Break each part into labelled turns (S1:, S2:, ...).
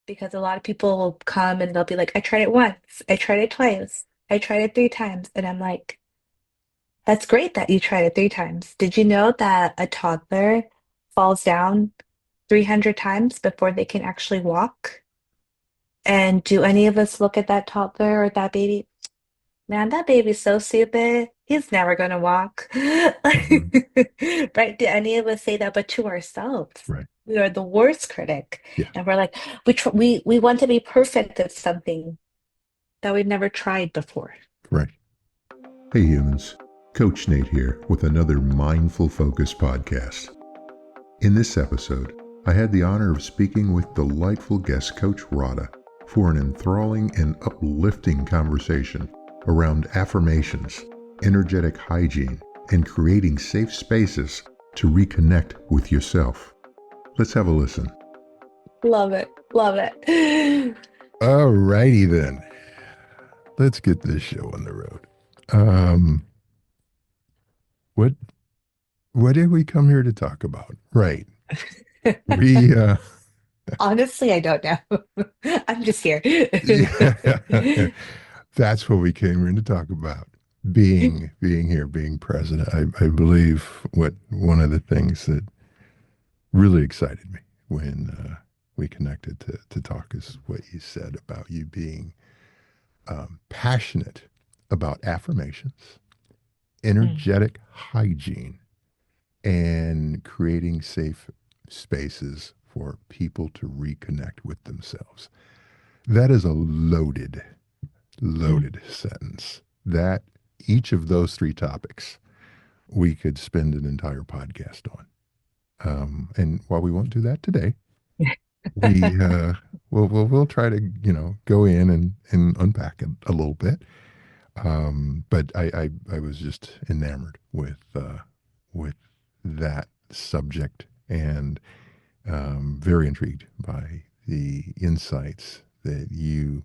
S1: because a lot of people will come and they'll be like, I tried it once, I tried it twice, I tried it 3 times. And I'm like, that's great that you tried it 3 times. Did you know that a toddler falls down 300 times before they can actually walk? And do any of us look at that toddler or that baby? Man, that baby's so stupid. He's never gonna walk.
S2: Mhm.
S1: Right? Do any of us say that, but to ourselves?
S2: Right.
S1: We are the worst critic.
S2: Yeah.
S1: And we're like, we want to be perfect at something that we've never tried before.
S2: Right. Hey humans, Coach Nate here with another Mindful Focus podcast. In this episode, I had the honor of speaking with delightful guest Coach Rada for an enthralling and uplifting conversation around affirmations, energetic hygiene, and creating safe spaces to reconnect with yourself. Let's have a listen.
S1: Love it. Love it.
S2: All righty then. Let's get this show on the road. Um, what what did we come here to talk about? Right. We
S1: Honestly, I don't know. I'm just here.
S2: yeah, that's what we came here to talk about. Being here, being present. I believe what one of the things that really excited me when we connected to talk is what you said about you being passionate about affirmations,
S1: Mm,
S2: energetic hygiene, and creating safe spaces for people to reconnect with themselves. That is a
S1: mm,
S2: loaded sentence. That each of those three topics we could spend an entire podcast on. And while we won't do that today, we we'll try to go in and unpack it a little bit. But I was just enamored with that subject and very intrigued by the insights that you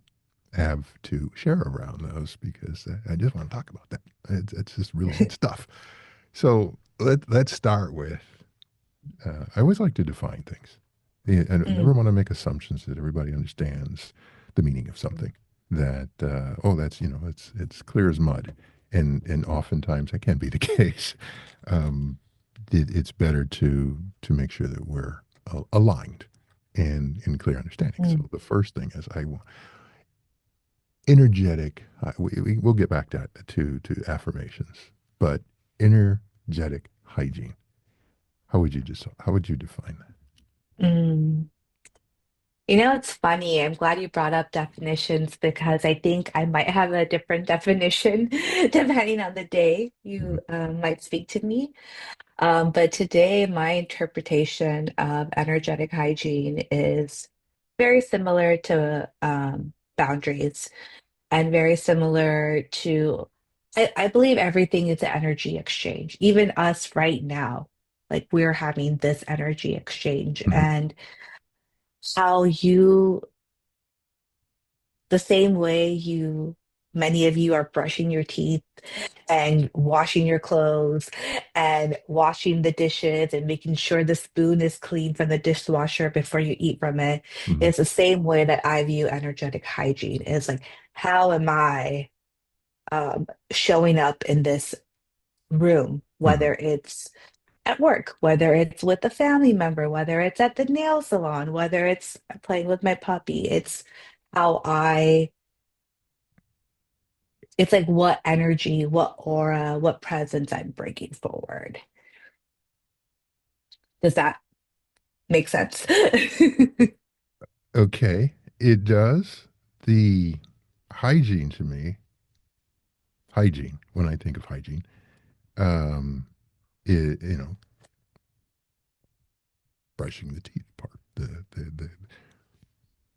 S2: have to share around those because I just want to talk about that. It's just really good stuff. So let's start with I always like to define things. I never
S1: mm,
S2: want to make assumptions that everybody understands the meaning of something. That oh, that's it's clear as mud, and oftentimes that can't be the case. Um, it's better to make sure that we're aligned and in clear understanding.
S1: mm.
S2: So the first thing is I want energetic. We'll get back to affirmations, but energetic hygiene. How would you define that?
S1: Mm. It's funny. I'm glad you brought up definitions because I think I might have a different definition depending on the day you
S2: Mhm.
S1: might speak to me. But today, my interpretation of energetic hygiene is very similar to boundaries and very similar to, I believe everything is an energy exchange. Even us right now, like we're having this energy exchange
S2: Mhm.
S1: and how you the same way many of you are brushing your teeth and washing your clothes and washing the dishes and making sure the spoon is clean from the dishwasher before you eat from it.
S2: Mhm.
S1: It's the same way that I view energetic hygiene. It's like, how am I showing up in this room,
S2: Mhm.
S1: whether it's at work, whether it's with a family member, whether it's at the nail salon, whether it's playing with my puppy. How I it's like what energy, what aura, what presence I'm bringing forward. Does that make sense?
S2: Okay, it does. The hygiene to me, hygiene, when I think of hygiene, um, brushing the teeth part.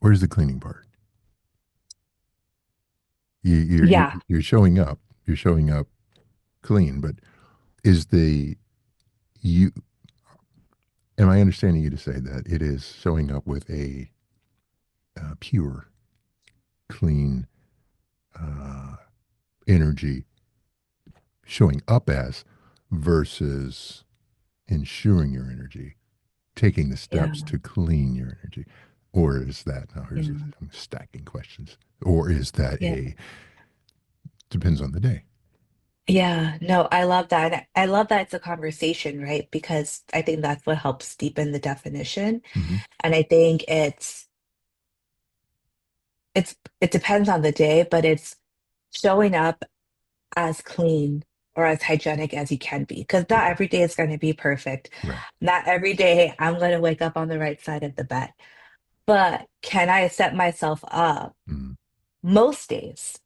S2: Where's the cleaning part?
S1: Yeah.
S2: You're showing up. You're showing up clean, but is the you? Am I understanding you to say that it is showing up with a pure, clean uh, energy, showing up as versus ensuring your energy, taking the steps
S1: Yeah.
S2: to clean your energy. Or is that, now here's
S1: Yeah.
S2: I'm stacking questions, or is that
S1: Yeah.
S2: a, depends on the day?
S1: Yeah, no, I love that. And I love that it's a conversation, right? Because I think that's what helps deepen the definition.
S2: Hmm.
S1: And I think it depends on the day, but it's showing up as clean or as hygienic as you can be. Because not every day is going to be perfect.
S2: Right.
S1: Not every day I'm going to wake up on the right side of the bed. But can I set myself up
S2: Mm-hmm.
S1: most days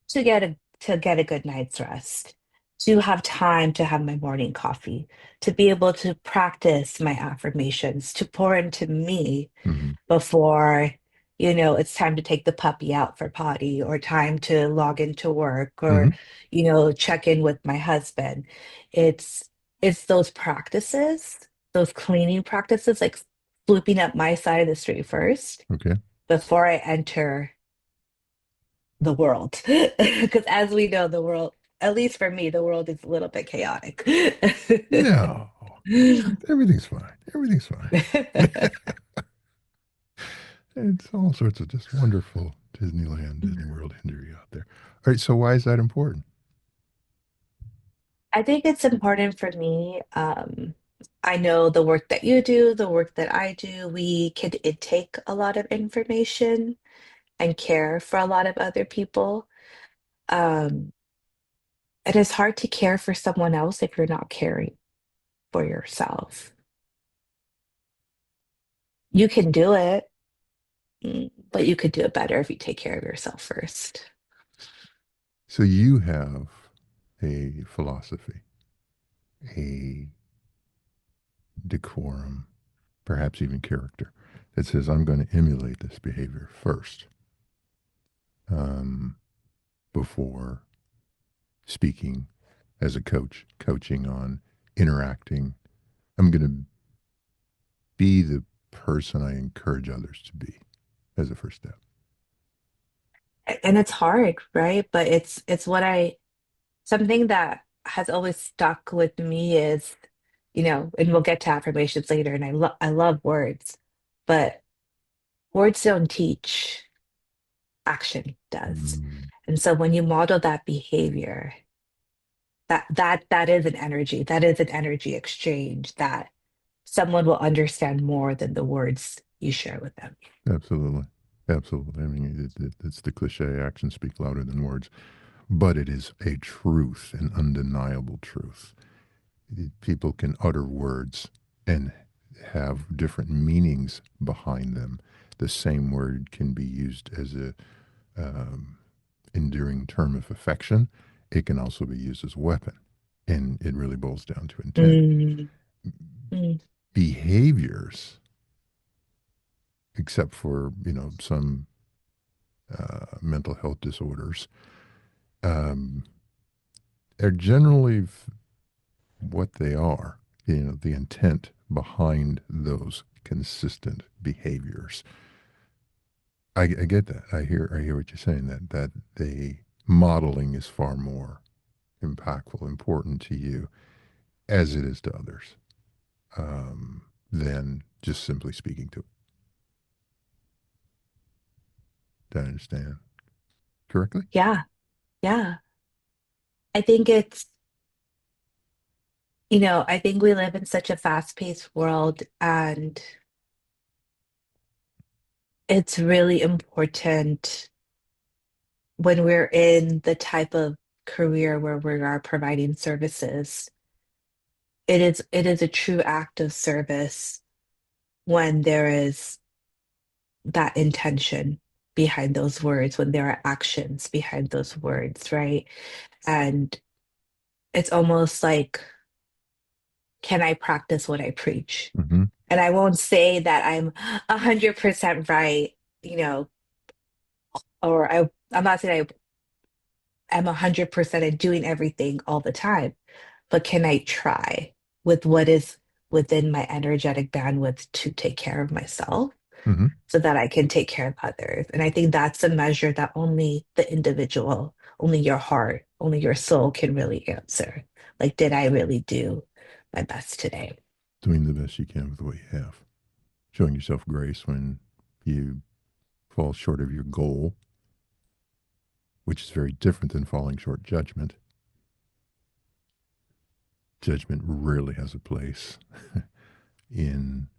S1: to get a good night's rest, to have time to have my morning coffee, to be able to practice my affirmations, to pour into me
S2: Mm-hmm.
S1: before, it's time to take the puppy out for potty or time to log into work
S2: Mm-hmm.
S1: or, check in with my husband. It's it's those practices, those cleaning practices, like sweeping up my side of the street first
S2: Okay.
S1: before I enter the world. Because as we know, the world, at least for me, the world is a little bit chaotic.
S2: No, everything's fine. Everything's fine. It's all sorts of just wonderful Disneyland, Disney World imagery out there. All right. So why is that important?
S1: I think it's important for me. I know the work that you do, the work that I do, we could intake a lot of information and care for a lot of other people. Um, it is hard to care for someone else if you're not caring for yourself. You can do it, but you could do it better if you take care of yourself first.
S2: So you have a philosophy, a decorum, perhaps even character that says, I'm going to emulate this behavior first, um, before speaking as a coach, coaching on interacting. I'm going to be the person I encourage others to be as a first step.
S1: And it's hard, right? But it's what I something that has always stuck with me is, and we'll get to affirmations later, and I love words, but words don't teach, action does.
S2: Mm,
S1: And so when you model that behavior, that is an energy, that is an energy exchange that someone will understand more than the words you share with them.
S2: absolutely. Absolutely. I mean, it's the cliche, actions speak louder than words, but it is a truth, an undeniable truth. People can utter words and have different meanings behind them. The same word can be used as a um, endearing term of affection. It can also be used as a weapon, and it really boils down to intent.
S1: Mm, mm,
S2: Behaviors, except for some mental health disorders, um, are generally what they are. The intent behind those consistent behaviors. I get that. I hear what you're saying. That the modeling is far more impactful, important to you as it is to others, than just simply speaking to it. Do I understand correctly?
S1: yeah, yeah. I think I think we live in such a fast-paced world, and it's really important when we're in the type of career where we are providing services. It is a true act of service when there is that intention behind those words, when there are actions behind those words, right? And it's almost like, can I practice what I preach?
S2: Mm-hmm.
S1: And I won't say that I'm 100% right, you know, or I'm not saying I'm 100% at doing everything all the time, but can I try with what is within my energetic bandwidth to take care of myself
S2: Mm-hmm.
S1: so that I can take care of others? And I think that's a measure that only the individual, only your heart, only your soul can really answer. Like, did I really do my best today?
S2: Doing the best you can with what you have. Showing yourself grace when you fall short of your goal, which is very different than falling short judgment. Judgment rarely has a place in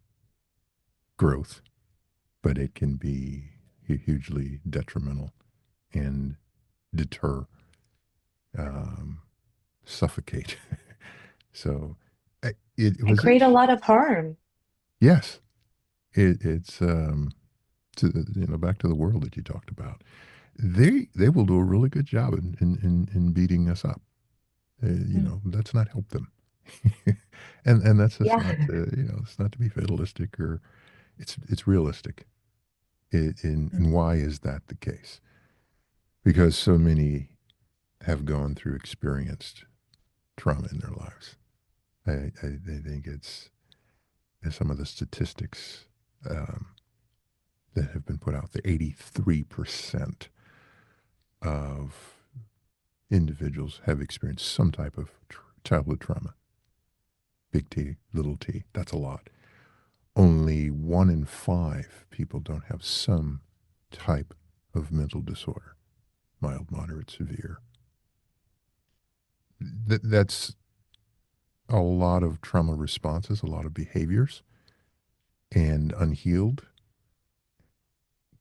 S2: growth, but it can be hugely detrimental and deter, um, suffocate. So it
S1: And
S2: was
S1: create a
S2: interesting.
S1: lot of harm.
S2: Yes, it's to back to the world that you talked about. They will do a really good job in beating us up.
S1: Mm.
S2: Let's not help them. And that's just
S1: Yeah.
S2: not to, it's not to be fatalistic, or it's realistic. And why is that the case? Because so many have gone through experienced trauma in their lives. I think it's some of the statistics um, that have been put out. The 83% of individuals have experienced some type of childhood trauma. Big T, little t, that's a lot. Only 1 in 5 people don't have some type of mental disorder, mild, moderate, severe. That's a lot of trauma responses, a lot of behaviors, and unhealed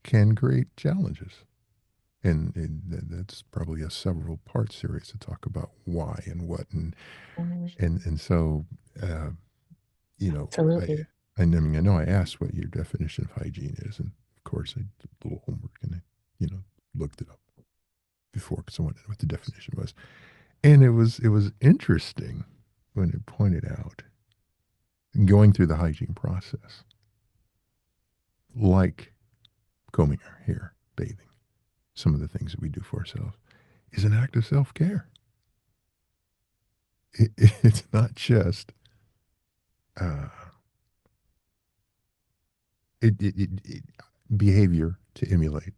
S2: can create challenges. And that's probably a several part series to talk about why and what
S1: Mm,
S2: and so uh, you know I
S1: absolutely.
S2: I mean I know I asked what your definition of hygiene is, and of course I did a little homework and I looked it up before because I wanted to know what the definition was, and it was interesting when it pointed out going through the hygiene process, like combing our hair, bathing, some of the things that we do for ourselves, is an act of self care. It's not just uh, it behavior to emulate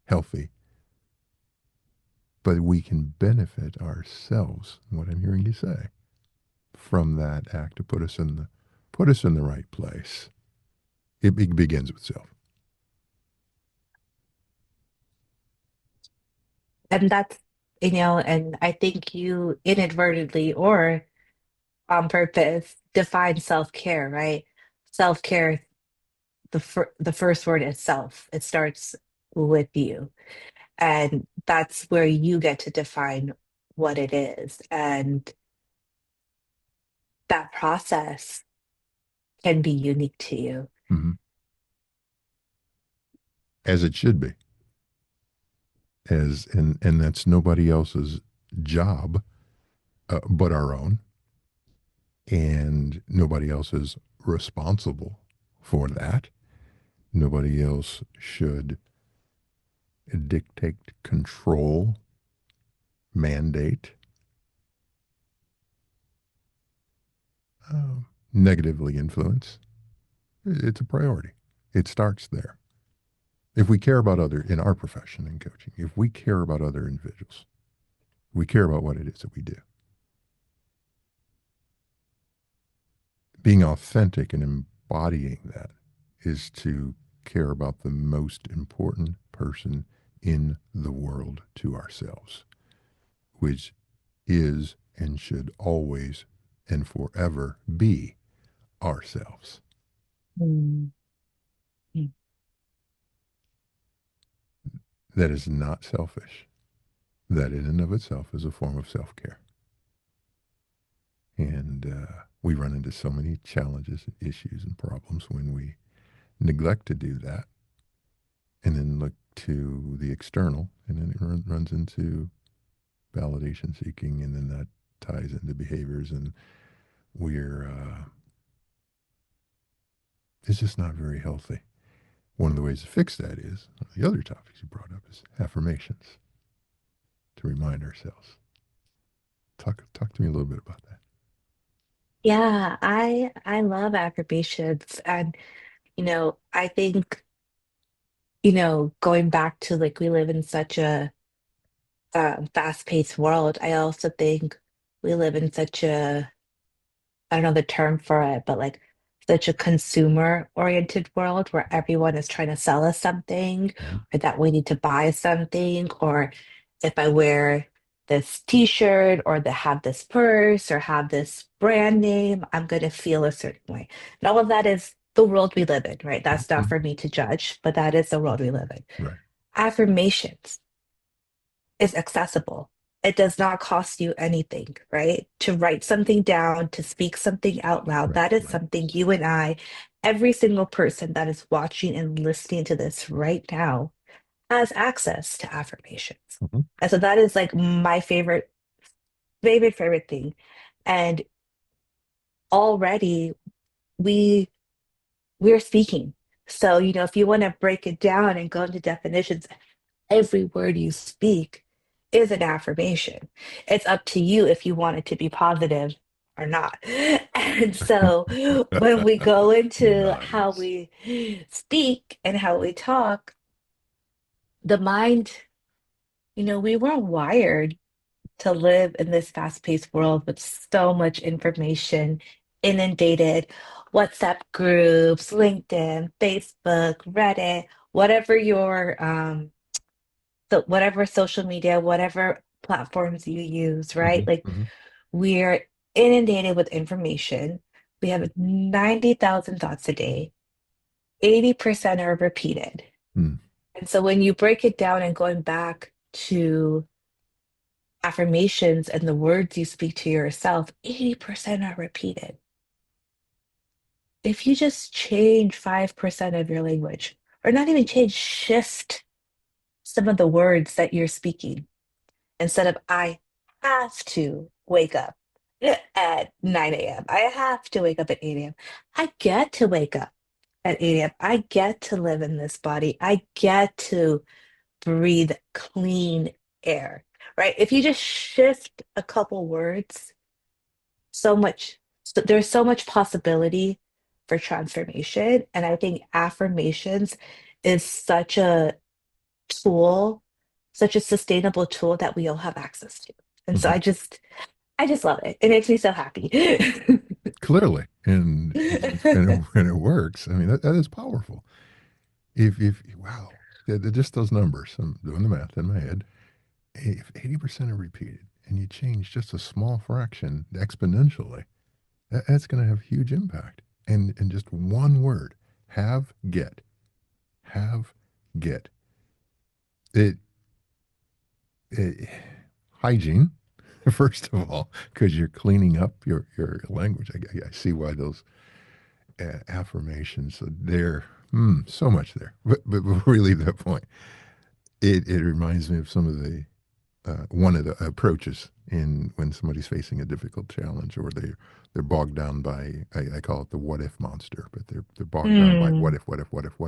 S2: healthy, but we can benefit ourselves. What I'm hearing you say from that act to put us in the right place. It begins with self.
S1: And that's, and I think you inadvertently or on purpose define self-care, right? Self-care, the first word is self. It starts with you. And that's where you get to define what it is. And that process can be unique to you.
S2: Mhm. As it should be. And that's nobody else's job but our own, and nobody else is responsible for that. Nobody else should dictate, control, mandate, negatively influence. It's a priority. It starts there. If we care about other in our profession in coaching, if we care about other individuals, we care about what it is that we do. Being authentic and embodying that is to care about the most important person in the world to ourselves, which is and should always and forever be ourselves.
S1: Mm. Mm.
S2: That is not selfish. That in and of itself is a form of self care. And we run into so many challenges, issues, and problems when we neglect to do that and then look to the external. And then it runs into validation seeking. And then that ties into behaviors. And it's just not very healthy. One of the ways to fix that is one of the other topics you brought up is affirmations to remind ourselves. Talk to me a little bit about that.
S1: Yeah, I love affirmations. And, I think, going back to like we live in such a fast-paced world, I also think we live in such a, I don't know the term for it, but like such a consumer oriented world where everyone is trying to sell us something
S2: Mhm.
S1: or that we need to buy something, or if I wear this t-shirt or have this purse or have this brand name, I'm going to feel a certain way. And all of that is the world we live in, right? That's not
S2: Mhm.
S1: for me to judge, but that is the world we live in.
S2: Right,
S1: Affirmations is accessible. It does not cost you anything, right? To write something down, to speak something out loud,
S2: right,
S1: that is
S2: right.
S1: something you and I, every single person that is watching and listening to this right now, has access to affirmations.
S2: Mhm.
S1: And so that is like my favorite thing. And already we we're speaking. So, if you want to break it down and go into definitions, every word you speak is an affirmation. It's up to you if you want it to be positive or not. And so when we go into how
S2: Nice.
S1: we speak and how we talk, the mind, we weren't wired to live in this fast-paced world with so much information, inundated WhatsApp groups, LinkedIn, Facebook, Reddit, whatever your so whatever social media, whatever platforms you use, right?
S2: Mhm,
S1: Like
S2: mhm,
S1: we're inundated with information. We have 90,000 thoughts a day. 80% are repeated.
S2: mm,
S1: And so when you break it down and going back to affirmations and the words you speak to yourself, 80% are repeated. If you just change 5% of your language, or not even change, shift some of the words that you're speaking instead of I have to wake up at 9 a.m. I have to wake up at 8 a.m. I get to wake up at 8 a.m. I get to live in this body. I get to breathe clean air, right? If you just shift a couple words, there's so much possibility for transformation. And I think affirmations is such a tool, such a sustainable tool that we all have access to. And so
S2: mhm.
S1: I just love it. It makes me so happy.
S2: Clearly, and it works. I mean, that is powerful. If wow, just those numbers. I'm doing the math in my head. If 80% are repeated, and you change just a small fraction exponentially, that's going to have huge impact. And just one word, have get, have get. It, it hygiene, first of all, because you're cleaning up your language. I see why those affirmations are there. So much there. But before we leave that point, it reminds me of some of the one of the approaches in when somebody's facing a difficult challenge or they're bogged down by I call it the what if monster, but they're bogged down by
S1: Mm,
S2: what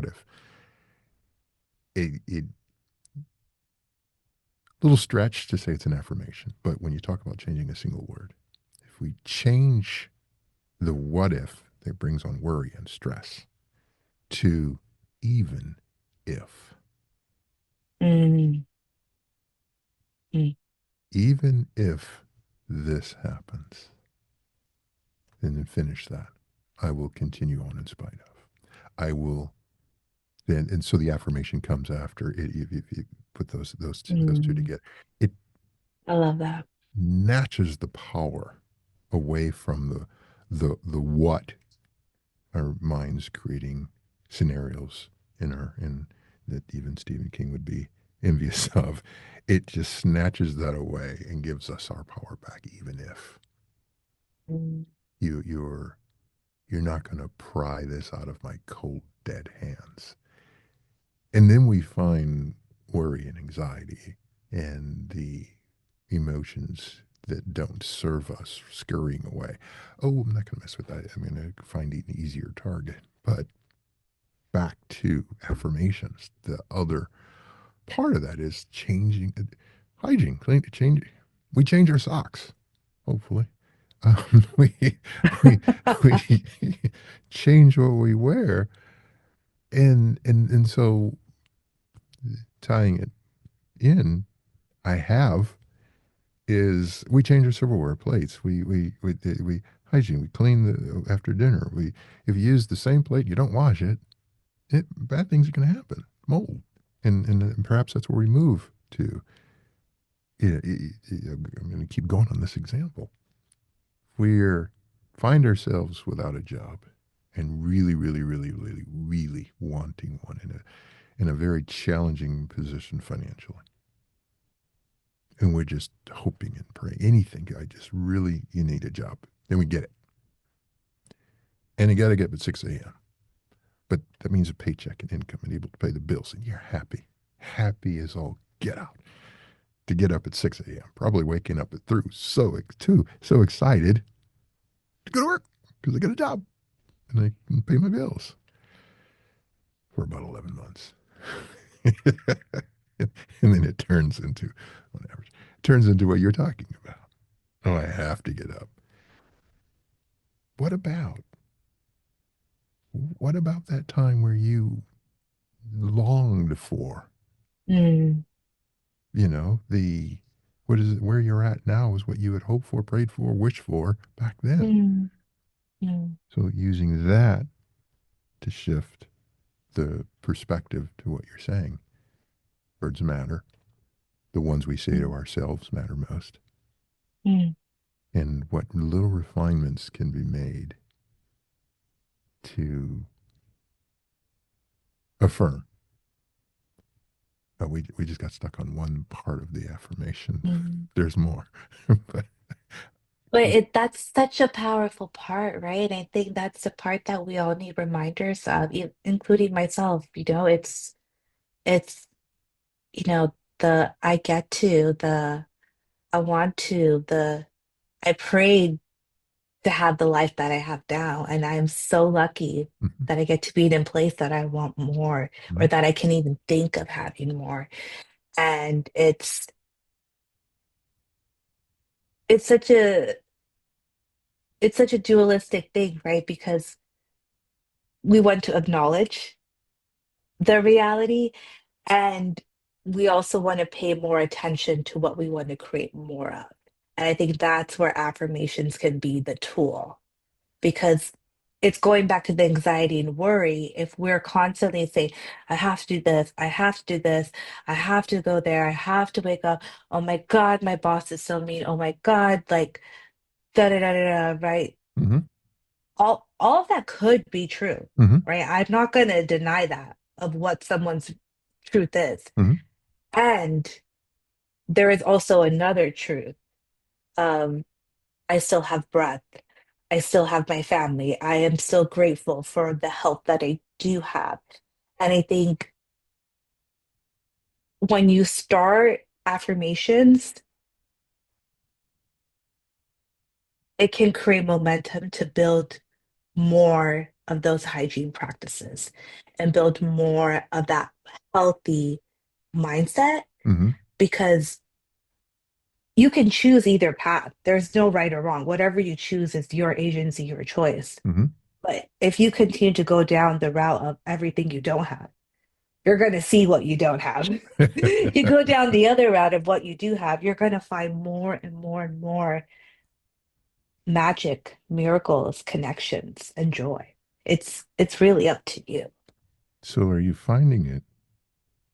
S2: if. A little stretch to say it's an affirmation, but when you talk about changing a single word, if we change the what if that brings on worry and stress to even if,
S1: mm, mm,
S2: even if this happens, and then finish that, I will continue on in spite of. I will then, and so the affirmation comes after it. If you put those two
S1: mm.
S2: together, it
S1: I love that.
S2: snatches the power away from the what our minds creating scenarios in that even Stephen King would be envious of. It just snatches that away and gives us our power back, even if
S1: Mm,
S2: you're not going to pry this out of my cold dead hands. And then we find worry and anxiety and the emotions that don't serve us scurrying away. Oh, I'm not going to mess with that. I'm going to find an easier target. But back to affirmations, the other part of that is changing hygiene, clean, change. We change our socks, hopefully. We, we, we change what we wear. And so tying it in, I have is we change our silverware plates. We Hygiene. We clean the after dinner. We if you use the same plate, you don't wash it. Bad things are going to happen. Mold, and perhaps that's where we move to. I'm going to keep going on this example. We're find ourselves without a job and really, really, really, really, really wanting one in a very challenging position financially. And we're just hoping and praying. Anything, I just really, you need a job. Then we get it. And you got to get up at 6 a.m. But that means a paycheck and income and able to pay the bills. And you're happy. Happy as all get out to get up at 6 a.m. Probably waking up at 3. So excited to go to work because I got a job and I can pay my bills for about 11 months. And then it turns into, on average, it turns into what you're talking about. Oh, I have to get up. What about what about that time where you longed for,
S1: Mm,
S2: the what is it, where you're at now is what you had hoped for, prayed for, wished for back then.
S1: mm, mm,
S2: So using that to shift the perspective to what you're saying. Words matter. The ones we say to
S1: mm,
S2: ourselves matter most.
S1: mm,
S2: And what little refinements can be made to affirm. We just got stuck on one part of the affirmation.
S1: mm.
S2: There's more. But
S1: But that's such a powerful part, right? I think that's the part that we all need reminders of, including myself. It's, the I get to, the I want to, the I prayed to have the life that I have now. And I am so lucky
S2: mhm,
S1: that I get to be in a place that I want more or
S2: mhm,
S1: that I can even think of having more. And it's such a it's such a dualistic thing, right? Because we want to acknowledge the reality and we also want to pay more attention to what we want to create more of. And I think that's where affirmations can be the tool because it's going back to the anxiety and worry. If we're constantly saying, I have to do this, I have to do this, I have to go there, I have to wake up, oh my God, my boss is so mean, oh my God, like da da da da da, right?
S2: mhm,
S1: All of that could be true,
S2: mhm,
S1: right? I'm not gonna deny that of what someone's truth is.
S2: mhm,
S1: And there is also another truth. Um, I still have breath. I still have my family. I am still grateful for the health that I do have. And I think when you start affirmations, it can create momentum to build more of those hygiene practices and build more of that healthy mindset
S2: mhm,
S1: because you can choose either path. There's no right or wrong. Whatever you choose is your agency, your choice.
S2: mhm.
S1: But if you continue to go down the route of everything you don't have, you're going to see what you don't have. You go down the other route of what you do have, you're going to find more and more and more magic, miracles, connections, and joy. It's really up to you.
S2: So are you finding it,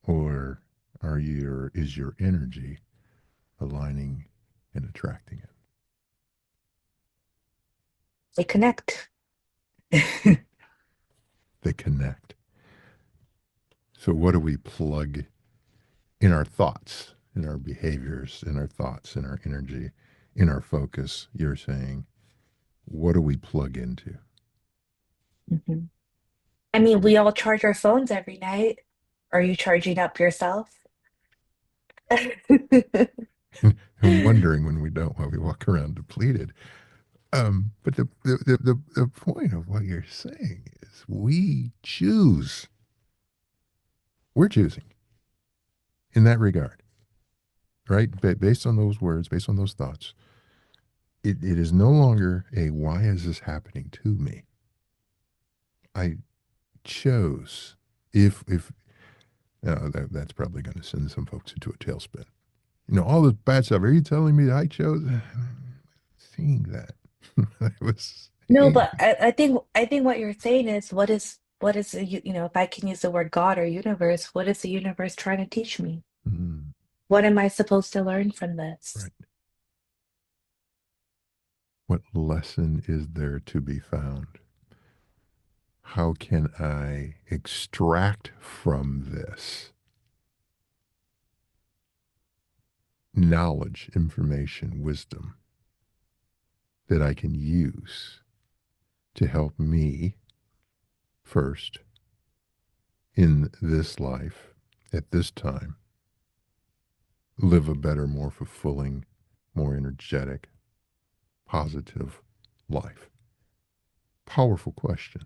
S2: or is your energy aligning and attracting it?
S1: They connect.
S2: They connect. So what do we plug in our thoughts, in our behaviors, in our thoughts, in our energy, in our focus? You're saying, what do we plug into?
S1: Mhm. I mean, we all charge our phones every night. Are you charging up yourself?
S2: And wondering when we don't, why we walk around depleted. But the point of what you're saying is we choose. We're choosing in that regard, right? Based on those words, based on those thoughts, it is no longer a why is this happening to me? I chose. If that's probably going to send some folks into a tailspin. All this bad stuff. Are you telling me that I chose? Seeing that. It was,
S1: No,
S2: hey,
S1: but I think what you're saying is what is if I can use the word God or universe, what is the universe trying to teach me?
S2: mm,
S1: What am I supposed to learn from this?
S2: right. What lesson is there to be found? How can I extract from this knowledge, information, wisdom that I can use to help me first in this life at this time live a better, more fulfilling, more energetic, positive life? Powerful question.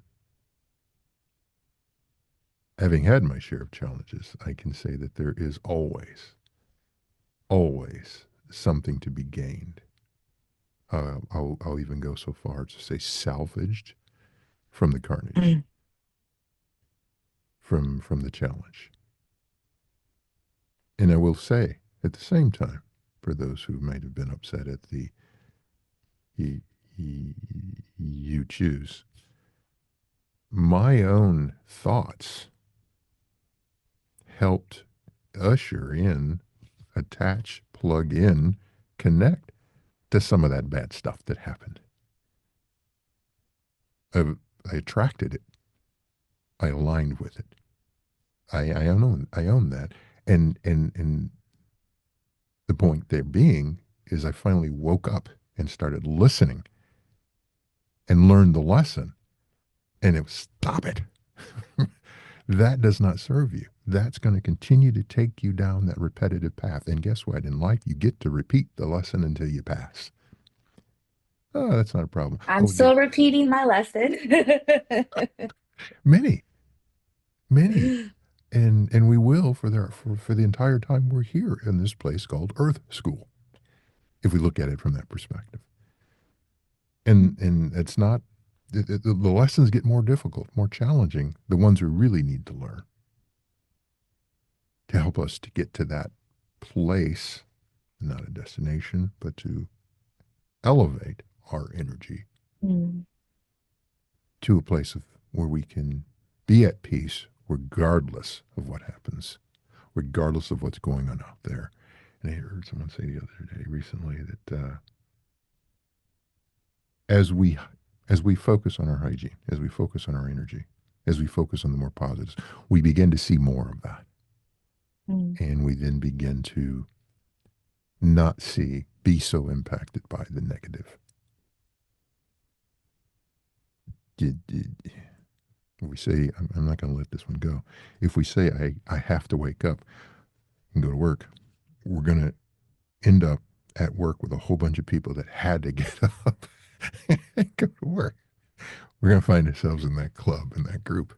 S2: Having had my share of challenges, I can say that there is always, always something to be gained. I'll even go so far as to say salvaged from the carnage,
S1: Mm,
S2: from the challenge. And I will say at the same time, for those who might have been upset at the you, you choose, my own thoughts helped usher in, attach, plug in, connect to some of that bad stuff that happened. I, I attracted it. I aligned with it. I own that. And the point there being is I finally woke up and started listening and learned the lesson. And it was stop it. That does not serve you. That's going to continue to take you down that repetitive path. And guess what? In life, you get to repeat the lesson until you pass. Oh, that's not a problem.
S1: I'm
S2: Oh,
S1: still repeating my lesson.
S2: many, many. And we will for the entire time we're here in this place called Earth School, if we look at it from that perspective. And it's not the lessons get more difficult, more challenging, the ones we really need to learn to help us to get to that place, not a destination, but to elevate our energy
S1: Mm,
S2: to a place of where we can be at peace regardless of what happens, regardless of what's going on out there. And I heard someone say the other day recently that as we as we focus on our hygiene, as we focus on our energy, as we focus on the more positives, we begin to see more of that,
S1: mm,
S2: and we then begin to not be so impacted by the negative. We say, I'm not going to let this one go. If we say, I have to wake up and go to work, we're going to end up at work with a whole bunch of people that had to get up and go to work. We're going to find ourselves in that club, in that group,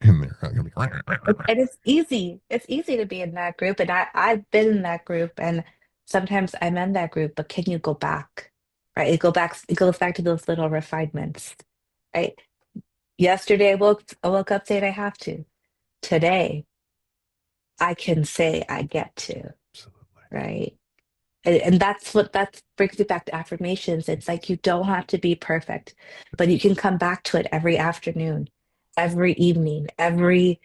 S2: and they're going to be.
S1: And it's easy. It's easy to be in that group. And I've been in that group and sometimes I'm in that group, but can you go back? Right? It goes back to those little refinements. Right? Yesterday I woke up saying I have to. Today I can say I get to,
S2: Absolutely.
S1: right? And that brings me back to affirmations. It's like you don't have to be perfect, but you can come back to it every afternoon, every evening, every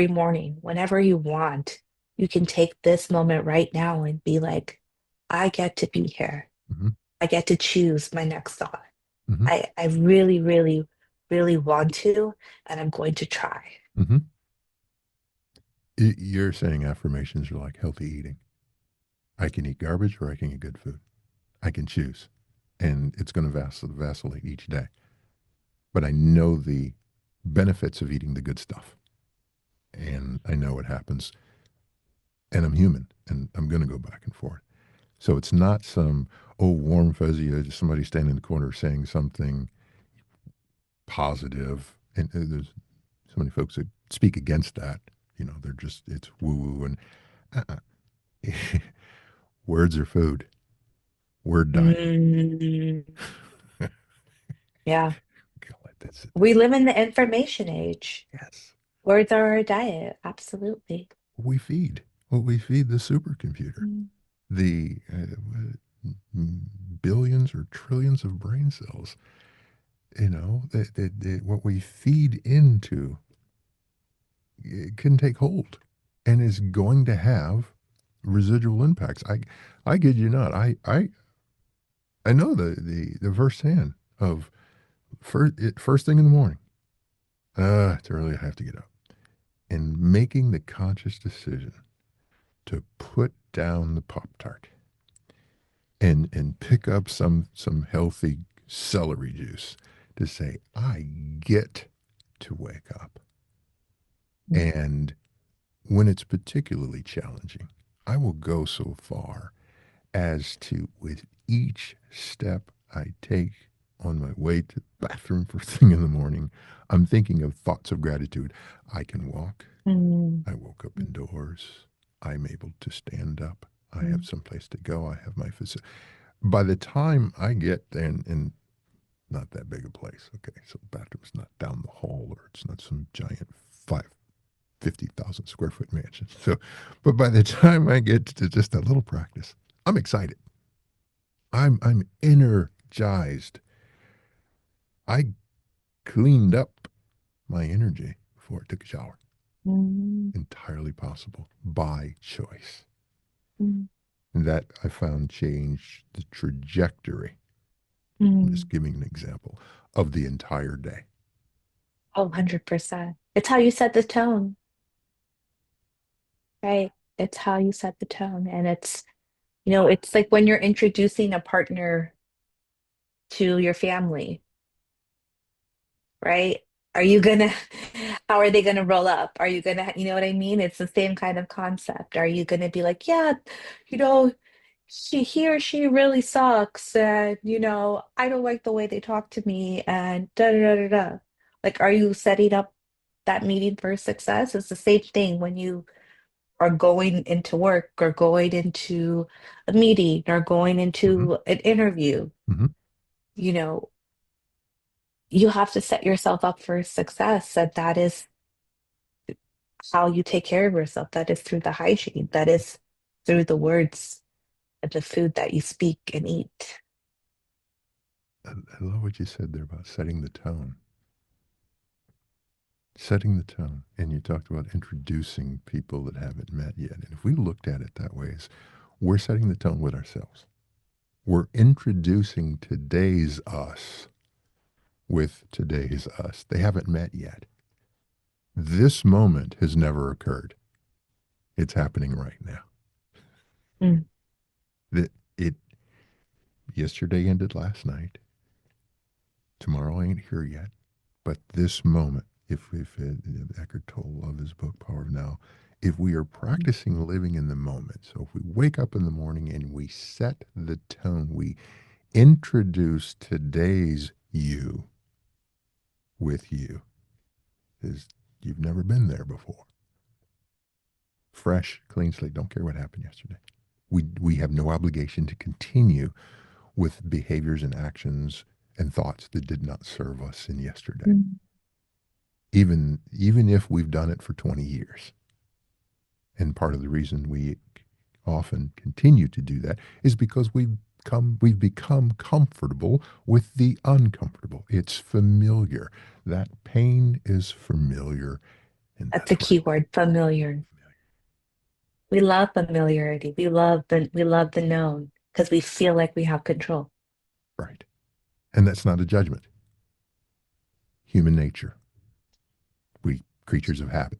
S1: morning, whenever you want. You can take this moment right now and be like, I get to be here.
S2: Mm-hmm.
S1: I get to choose my next thought.
S2: Mm-hmm.
S1: I really, really, really want to, and I'm going to try.
S2: Mm-hmm. You're saying affirmations are like healthy eating. I can eat garbage or I can eat good food. I can choose. And it's going to vacillate each day. But I know the benefits of eating the good stuff. And I know what happens. And I'm human and I'm going to go back and forth. So it's not some, oh, warm, fuzzy, somebody standing in the corner saying something positive. And there's so many folks that speak against that. You know, they're just, it's woo woo. And uh-uh. Words are food, word diet.
S1: Mm, yeah.
S2: Let that sit
S1: We
S2: there.
S1: live in the information age.
S2: Yes.
S1: Words are our diet. Absolutely.
S2: What we feed the supercomputer.
S1: Mm.
S2: The billions or trillions of brain cells. What we feed into it can take hold and is going to have residual impacts. I kid you not. I know the firsthand of first thing in the morning. It's early. I have to get up. And making the conscious decision to put down the Pop Tart and pick up some healthy celery juice to say I get to wake up. And when it's particularly challenging, I will go so far as to, with each step I take on my way to the bathroom first thing in the morning, I'm thinking of thoughts of gratitude. I can walk.
S1: Mm,
S2: I woke up indoors. I'm able to stand up. I have
S1: mm,
S2: someplace to go. I have my facility. By the time I get there, and not that big a place, okay, so the bathroom's not down the hall or it's not some giant 50,000 square foot mansion. So, but by the time I get to just a little practice, I'm excited. I'm energized. I cleaned up my energy before I took a shower.
S1: mm,
S2: Entirely possible by choice.
S1: mm,
S2: And that I found changed the trajectory. I'm
S1: mm.
S2: just giving an example of the entire day.
S1: Oh, 100%. It's how you set the tone, right? It's how you set the tone. And it's like when you're introducing a partner to your family, right? Are you gonna, how are they gonna roll up? Are you gonna, you know what I mean? It's the same kind of concept. Are you gonna be like, yeah, you know, he or she really sucks, and I don't like the way they talk to me, and da da da da da. Like, are you setting up that meeting for success? It's the same thing when you are going into work or going into a meeting or going
S2: Mm-hmm.
S1: into an interview.
S2: Mm-hmm.
S1: You know, you have to set yourself up for success, and that is how you take care of yourself. That is through the hygiene. That is through the words and the food that you speak and eat.
S2: I love what you said there about setting the tone. Setting the tone. And you talked about introducing people that haven't met yet. And if we looked at it that way, is we're setting the tone with ourselves. We're introducing today's us with today's us. They haven't met yet. This moment has never occurred. It's happening right now.
S1: Mm,
S2: That it yesterday ended last night. Tomorrow ain't here yet. But this moment, if Eckhart Tolle of his book Power of Now, if we are
S1: mm,
S2: practicing living in the moment, so if we wake up in the morning and we set the tone, we introduce today's you with you, is you've never been there before. Fresh, clean slate. Don't care what happened yesterday. We have no obligation to continue with behaviors and actions and thoughts that did not serve us in yesterday.
S1: mm.
S2: Even if we've done it for 20 years. And part of the reason we often continue to do that is because we've become comfortable with the uncomfortable. It's familiar. That pain is familiar, and
S1: That's a
S2: that's where
S1: key word, familiar. We love familiarity. We love the known because we feel like we have control.
S2: right. And that's not a judgment. Human nature. We creatures of habit.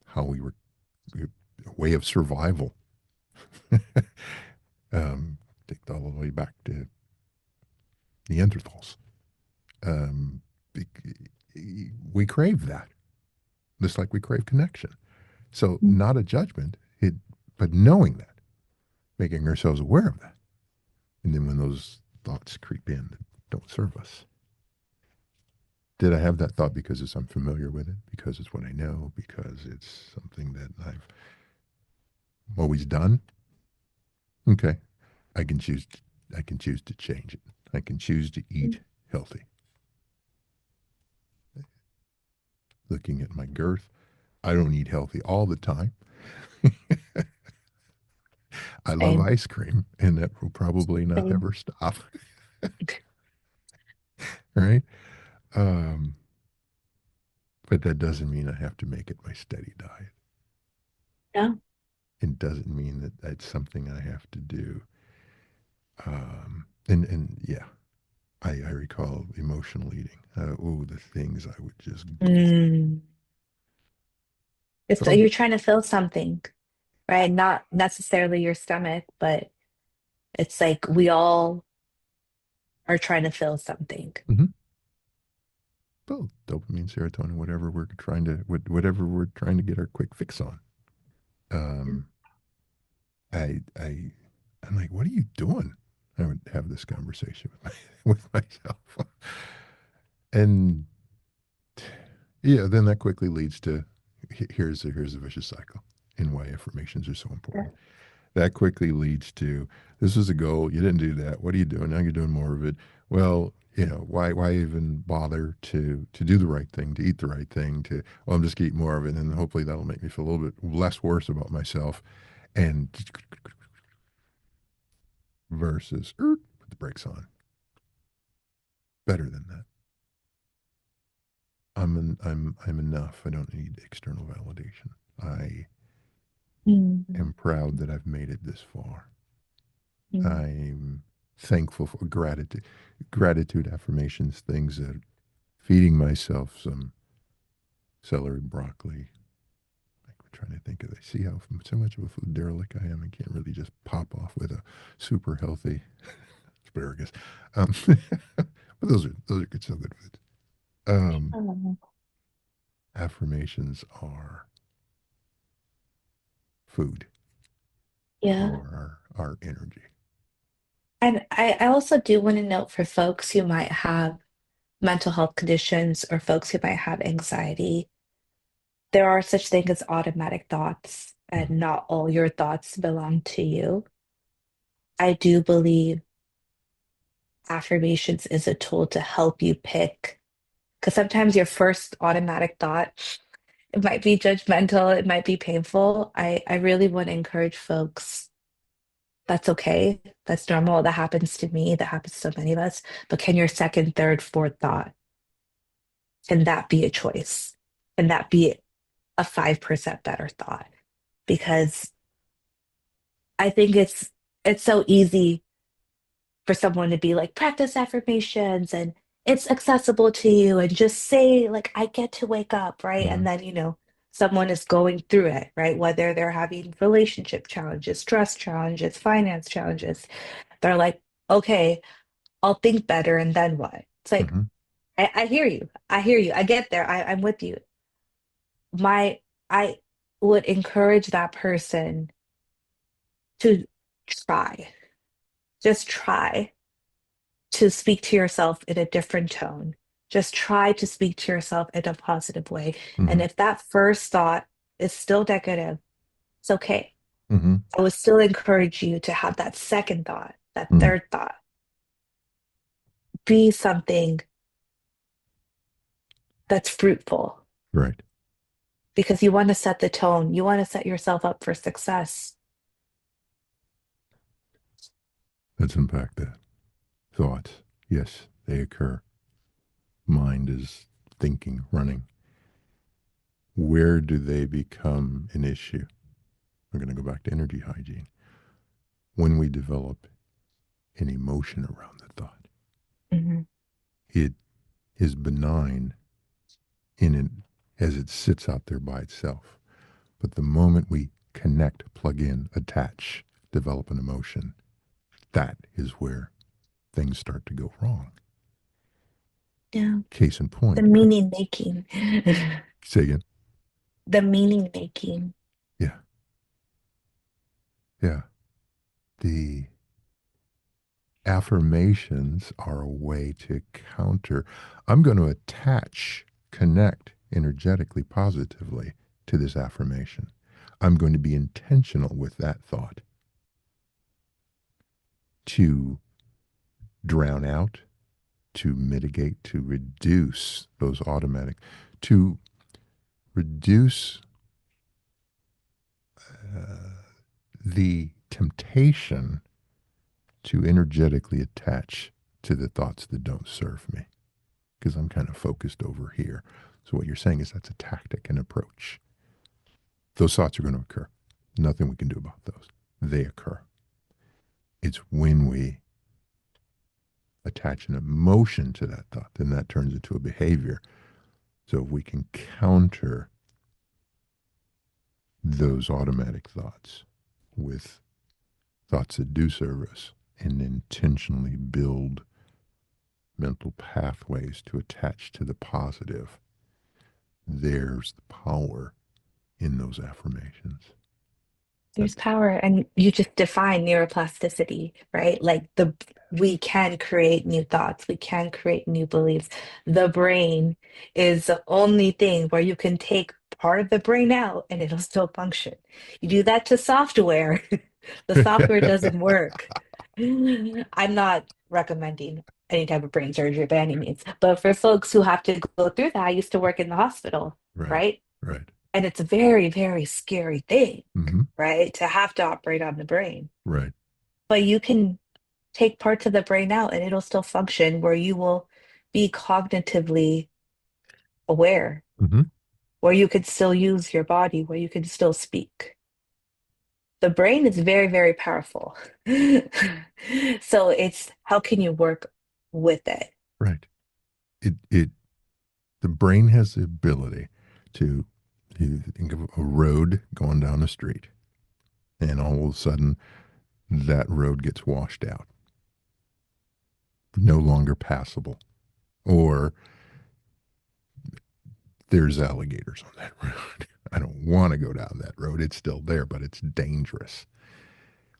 S2: How we were a way of survival. um, Take it all the way back to Neanderthals. Um, we crave that, just like we crave connection. So,
S1: Mm.
S2: not a judgment, but knowing that, making ourselves aware of that. And then when those thoughts creep in that don't serve us, did I have that thought because it's unfamiliar with it? Because it's what I know? Because it's something that I've always done? Okay, I can choose. I can choose to change it. I can choose to eat healthy. Looking at my girth, I don't eat healthy all the time. I love
S1: Same.
S2: ice cream, and that will probably not
S1: Same.
S2: ever stop. Right? Um, but that doesn't mean I have to make it my steady diet.
S1: No.
S2: It doesn't mean that that's something I have to do. And yeah, I recall emotional eating. Oh, the things I would just go.
S1: Mm. It's
S2: But I'll,
S1: you're trying to feel something, right? Not necessarily your stomach, but it's like we all are trying to feel something.
S2: mhm. Both dopamine, serotonin, whatever we're trying to get our quick fix on. Um, I'm like, what are you doing? I would have this conversation with myself, and yeah, then that quickly leads to here's a vicious cycle, and why affirmations are so important. That quickly leads to this is a goal. You didn't do that. What are you doing now? You're doing more of it. Well, why even bother to do the right thing, to eat the right thing, to well, I'm just gonna eat more of it, and hopefully that'll make me feel a little bit less worse about myself, and versus put the brakes on. Better than that. I'm enough. I don't need external validation. I
S1: Mm.
S2: am proud that I've made it this far.
S1: Mm.
S2: I'm thankful for gratitude affirmations, things that feeding myself some celery, broccoli. Like we're trying to think of it. See how so much of a food derelict I am. I can't really just pop off with a super healthy asparagus. But those are good, so good foods. Um,
S1: Oh,
S2: Affirmations are food
S1: yeah.
S2: for our energy.
S1: And I also do want to note for folks who might have mental health conditions or folks who might have anxiety, there are such things as automatic thoughts, and
S2: Mm,
S1: not all your thoughts belong to you. I do believe affirmations is a tool to help you pick, because sometimes your first automatic thought, it might be judgmental, it might be painful. I really want to encourage folks. That's okay. That's normal. That happens to me. That happens to so many of us. But can your second, third, fourth thought, can that be a choice? Can that be a 5% better thought? Because I think it's so easy for someone to be like, practice affirmations and it's accessible to you and just say like I get to wake up, right?
S2: mhm,
S1: And then, someone is going through it, right? Whether they're having relationship challenges, stress challenges, finance challenges. They're like, okay, I'll think better and then what? It's like,
S2: mhm,
S1: I hear you. I hear you. I get there. I'm with you. I would encourage that person to try, just try to speak to yourself in a different tone. Just try to speak to yourself in a positive way. And
S2: mhm,
S1: if that first thought is still negative, it's okay.
S2: mhm,
S1: I would still encourage you to have that second thought, that
S2: mhm.
S1: third thought, be something that's fruitful
S2: Right.
S1: because you want to set the tone. You want to set yourself up for success.
S2: Let's unpack that. Thoughts. Yes, they occur. Mind is thinking, running. Where do they become an issue? We're going to go back to energy hygiene. When we develop an emotion around the thought,
S1: Mhm.
S2: it is benign in it as it sits out there by itself. But the moment we connect, plug in, attach, develop an emotion, that is where things start to go wrong.
S1: Yeah.
S2: Case in
S1: The
S2: point,
S1: meaning making.
S2: say again.
S1: The meaning making.
S2: Yeah, yeah. The affirmations are a way to counter. I'm going to attach, connect energetically, positively to this affirmation. I'm going to be intentional with that thought to drown out, to mitigate, to reduce those automatic, to reduce the temptation to energetically attach to the thoughts that don't serve me because I'm kind of focused over here. So what you're saying is that's a tactic, an approach. Those thoughts are going to occur. Nothing we can do about those. They occur. It's when we attach an emotion to that thought, then that turns into a behavior. So if we can counter those automatic thoughts with thoughts that do serve us and intentionally build mental pathways to attach to the positive, there's the power in those affirmations.
S1: There's
S2: That's
S1: power, and you just define neuroplasticity, right? Like we can create new thoughts, we can create new beliefs. The brain is the only thing where you can take part of the brain out and it'll still function. You do that to software, the software doesn't work. I'm not recommending any type of brain surgery by any means, but for folks who have to go through that, I used to work in the hospital,
S2: right,
S1: right?
S2: right.
S1: And it's a very, very scary thing,
S2: Mm-hmm.
S1: right? To have to operate on the brain.
S2: Right.
S1: But you can take parts of the brain out and it'll still function where you will be cognitively aware,
S2: Mm-hmm.
S1: where you could still use your body, where you can still speak. The brain is very, very powerful. So it's how can you work with it?
S2: Right. It the brain has the ability to you think of a road going down the street, and all of a sudden that road gets washed out, no longer passable, or there's alligators on that road. I don't want to go down that road. It's still there, but it's dangerous.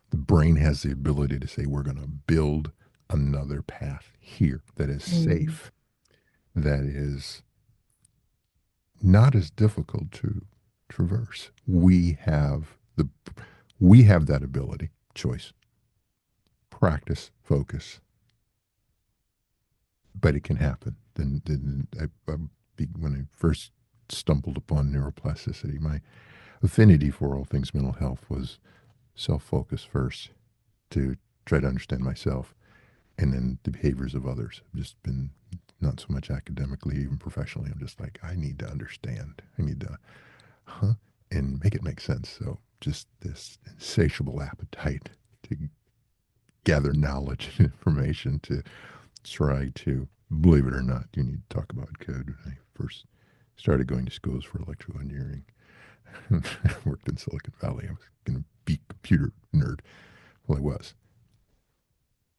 S2: The brain has the ability to say, we're going to build another path here that is
S1: Mm,
S2: safe, that is not as difficult to traverse. We have that ability, choice, practice, focus, but it can happen. When I first stumbled upon neuroplasticity, my affinity for all things mental health was self-focus first to try to understand myself and then the behaviors of others. I've just been not so much academically, even professionally. I'm just like, I need to understand. I need to, and make it make sense. So just this insatiable appetite to gather knowledge and information to try to, believe it or not, you need to talk about code. When I first started going to schools for electrical engineering, I worked in Silicon Valley. I was going to be a computer nerd. Well, I was.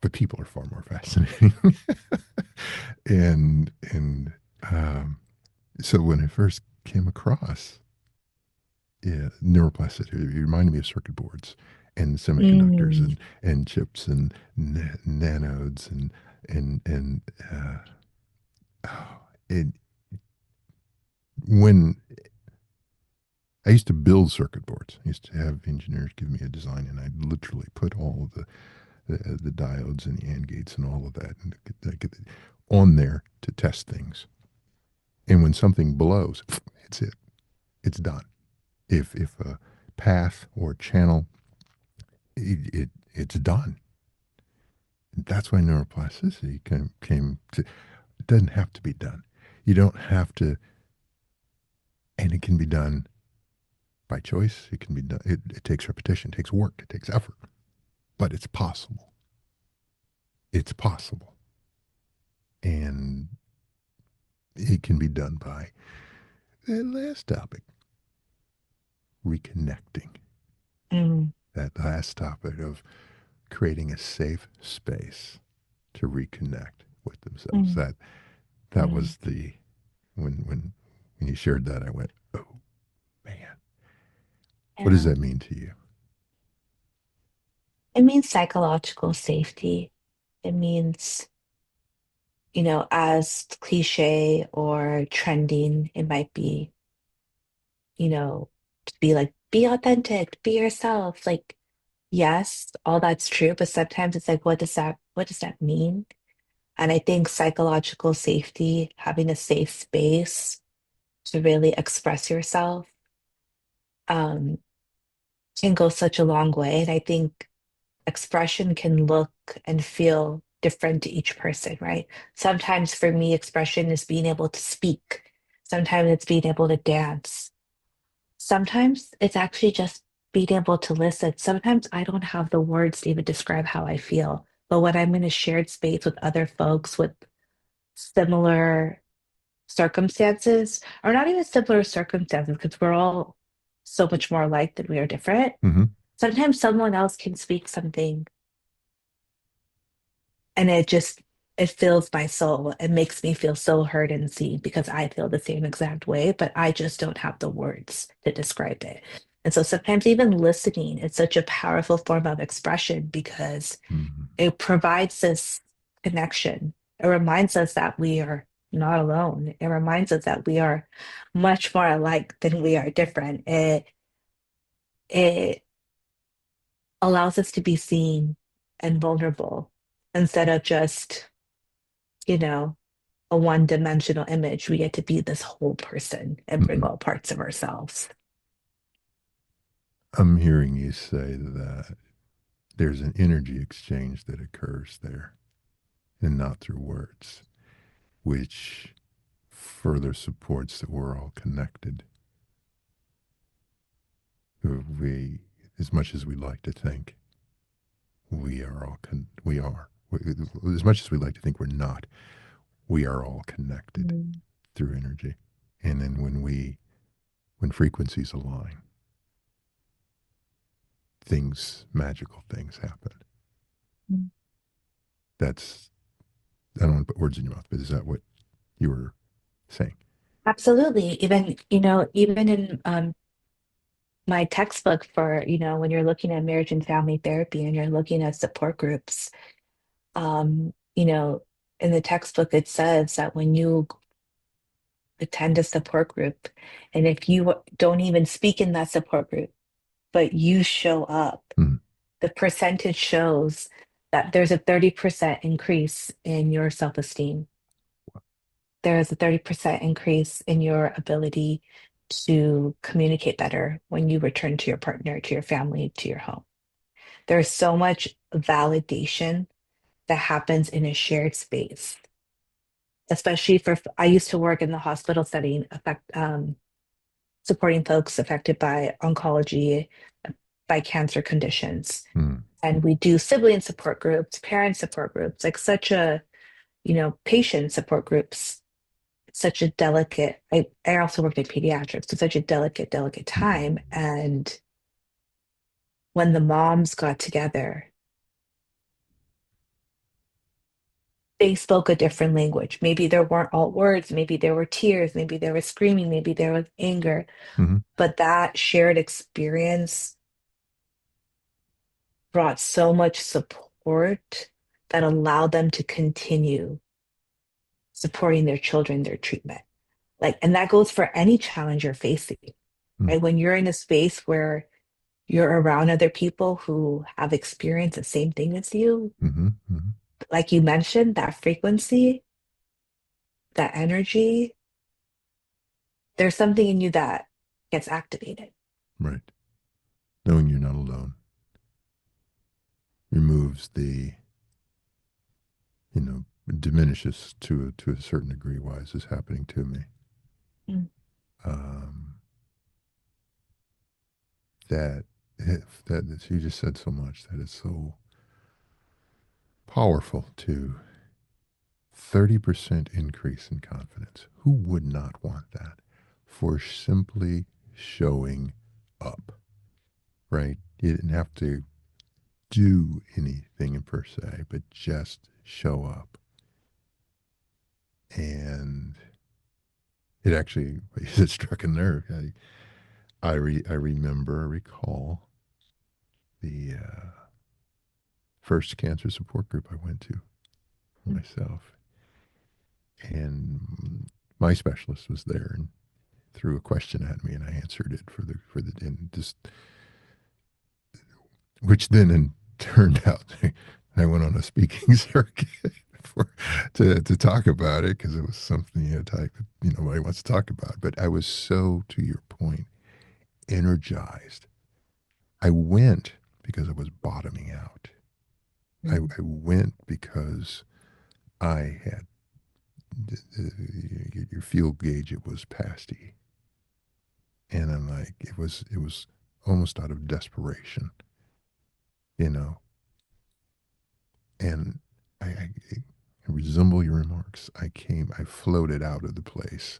S2: But people are far more fascinating. and um, so when I first came across neuroplasticity, it reminded me of circuit boards and semiconductors
S1: mm,
S2: and chips and nanodes and oh, it, when I used to build circuit boards, I used to have engineers give me a design, and I'd literally put all of the diodes and the AND gates and all of that and get on there to test things. And when something blows, it's it. It's done. If a path or channel, it's done. And that's why neuroplasticity came to. It doesn't have to be done. You don't have to, and it can be done by choice. It can be done. It takes repetition, it takes work, it takes effort, but it's possible. It's possible, and it can be done by that last topic, reconnecting.
S1: mm,
S2: That last topic of creating a safe space to reconnect with themselves.
S1: mm,
S2: That
S1: mm.
S2: was the when you shared that, I went, oh man, what does
S1: Yeah.
S2: that mean to you?
S1: It means psychological safety. It means, as cliche or trending, it might be, to be like, be authentic, be yourself. Like, yes, all that's true, but sometimes it's like, what does that mean? And I think psychological safety, having a safe space to really express yourself, um, can go such a long way. And I think expression can look and feel different to each person, right? Sometimes for me, expression is being able to speak. Sometimes it's being able to dance. Sometimes it's actually just being able to listen. Sometimes I don't have the words to even describe how I feel. But when I'm in a shared space with other folks with similar circumstances, or not even similar circumstances, because we're all so much more alike than we are different.
S2: Hmm.
S1: Sometimes someone else can speak something and it fills my soul. It makes me feel so heard and seen because I feel the same exact way, but I just don't have the words to describe it. And so sometimes even listening is such a powerful form of expression because
S2: Hmm.
S1: it provides this connection. It reminds us that we are not alone. It reminds us that we are much more alike than we are different. It allows us to be seen and vulnerable instead of just, you know, a one-dimensional image. We get to be this whole person and bring
S2: Hmm.
S1: all parts of ourselves.
S2: I'm hearing you say that there's an energy exchange that occurs there and not through words, which further supports that we're all connected. We, as much as we like to think, we are all, we are. As much as we like to think we're not, we are all connected
S1: Mm,
S2: through energy. And then when frequencies align, magical things happen.
S1: mm.
S2: That's, I don't want to put words in your mouth, but is that what you were saying?
S1: Absolutely. Even, even in my textbook for, when you're looking at marriage and family therapy and you're looking at support groups, um, you know, in the textbook, it says that when you attend a support group, and if you don't even speak in that support group, but you show up,
S2: Mm.
S1: the percentage shows that there's a 30% increase in your self-esteem. There is a 30% increase in your ability to communicate better when you return to your partner, to your family, to your home. There's so much validation that happens in a shared space, especially I used to work in the hospital setting, supporting folks affected by oncology, by cancer conditions.
S2: Mm.
S1: And we do sibling support groups, parent support groups, like such a, patient support groups, such a delicate, I also worked in pediatrics, so such a delicate time.
S2: Mm.
S1: And when the moms got together, they spoke a different language. Maybe there weren't all words, maybe there were tears, maybe there was screaming, maybe there was anger,
S2: Mm-hmm.
S1: but that shared experience brought so much support that allowed them to continue supporting their children, their treatment. Like, and that goes for any challenge you're facing,
S2: Mm.
S1: right? When you're in a space where you're around other people who have experienced the same thing as you,
S2: Mm-hmm. Mm-hmm.
S1: like you mentioned, that frequency, that energy, there's something in you that gets activated.
S2: Right. Knowing you're not alone removes diminishes to a certain degree why this is happening to me.
S1: Mm,
S2: Um, that that you just said so much that is so powerful to 30% increase in confidence. Who would not want that for simply showing up, right? You didn't have to do anything per se, but just show up. And it actually, it struck a nerve. I recall the first cancer support group I went to
S1: mm,
S2: myself. And my specialist was there and threw a question at me, and I answered it and just, which then turned out I went on a speaking circuit to talk about it because it was something type nobody wants to talk about. But I was so, to your point, energized. I went because I was bottoming out.
S1: Mm.
S2: I went because I had your fuel gauge, it was past E. And I'm like, it was almost out of desperation, you know. And I resemble your remarks. I floated out of the place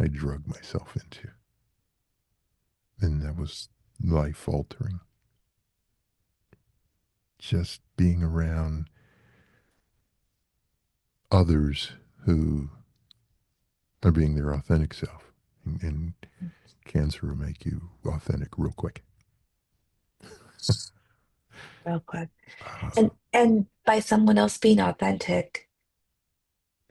S2: I drug myself into. And that was life altering. Just being around others who are being their authentic self. And cancer will make you authentic real quick.
S1: Real quick.
S2: Uh,
S1: And by someone else being authentic,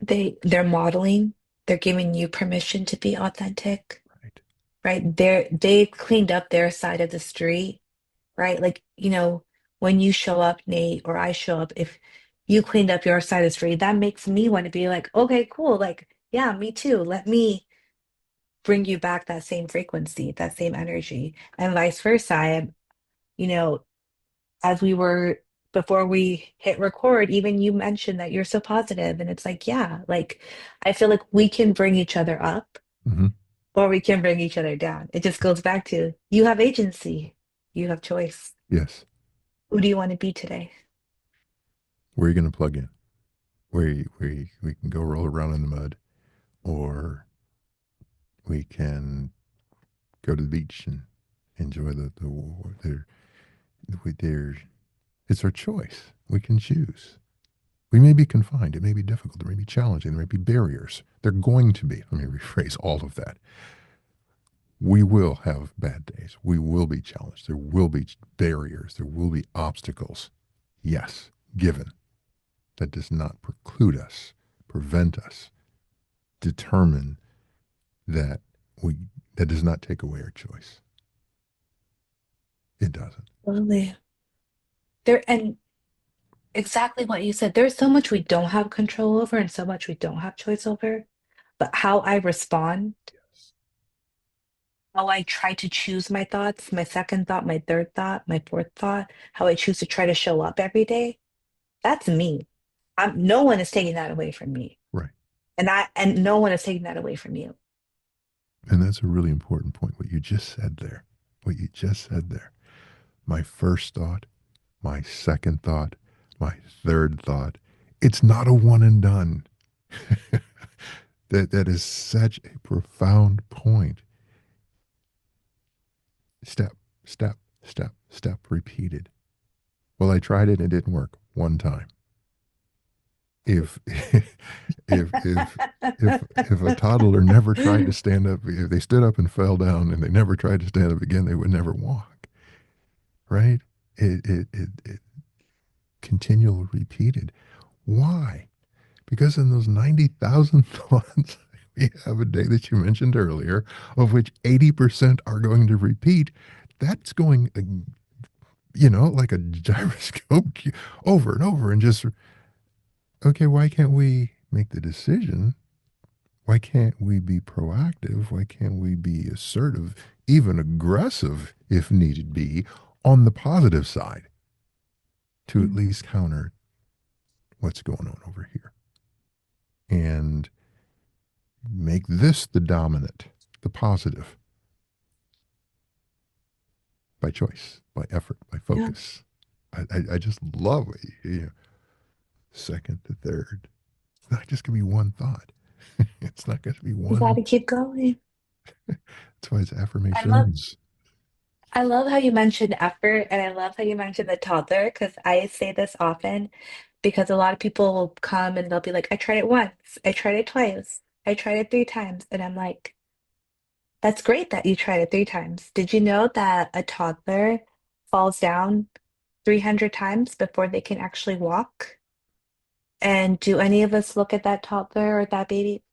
S1: they're modeling, they're giving you permission to be authentic,
S2: right.
S1: right? They've cleaned up their side of the street, right? Like, when you show up, Nate, or I show up, if you cleaned up your side of the street, that makes me want to be like, okay, cool. Like, yeah, me too. Let me bring you back that same frequency, that same energy, and vice versa. You know, as we were before we hit record, even you mentioned that you're so positive, and it's like, yeah, like I feel like we can bring each other up
S2: Hmm.
S1: or we can bring each other down. It just goes back to you have agency, you have choice.
S2: Yes.
S1: Who do you want to be today?
S2: Where are you going to plug in? We can go roll around in the mud, or we can go to the beach and enjoy there. It's our choice. We can choose. We may be confined. It may be difficult. It may be challenging. There may be barriers. They're going to be. Let me rephrase all of that. We will have bad days. We will be challenged. There will be barriers. There will be obstacles. Yes, given. That does not preclude us, prevent us, determine that we that does not take away our choice. It doesn't.
S1: Totally. And exactly what you said. There's so much we don't have control over and so much we don't have choice over. But how I respond,
S2: Yes.
S1: how I try to choose my thoughts, my second thought, my third thought, my fourth thought, how I choose to try to show up every day, that's me. No one is taking that away from me.
S2: Right.
S1: And no one is taking that away from you.
S2: And that's a really important point, what you just said there. What you just said there. My first thought, my second thought, my third thought. It's not a one and done. That is such a profound point. Step, step, step, step, repeated. Well, I tried it and it didn't work one time. If if a toddler never tried to stand up, if they stood up and fell down and they never tried to stand up again, they would never walk. Right? It continually repeated. Why? Because in those 90,000 thoughts we have a day that you mentioned earlier, of which 80% are going to repeat, that's going, like a gyroscope over and over and just, okay, why can't we make the decision? Why can't we be proactive? Why can't we be assertive, even aggressive if needed be, on the positive side to at
S1: Mm.
S2: least counter what's going on over here? And make this the dominant, the positive, by choice, by effort, by
S1: Yeah,
S2: focus. I just love it. Second to third. It's not just going to be one thought. It's not going to be
S1: you
S2: one.
S1: gotta keep going.
S2: That's why it's
S1: I love
S2: affirmations.
S1: I love how you mentioned effort and I love how you mentioned the toddler because I say this often because a lot of people will come and they'll be like, I tried it once, I tried it twice, I tried it three times. And I'm like, that's great that you tried it three times. Did you know that a toddler falls down 300 times before they can actually walk? And do any of us look at that toddler or that baby?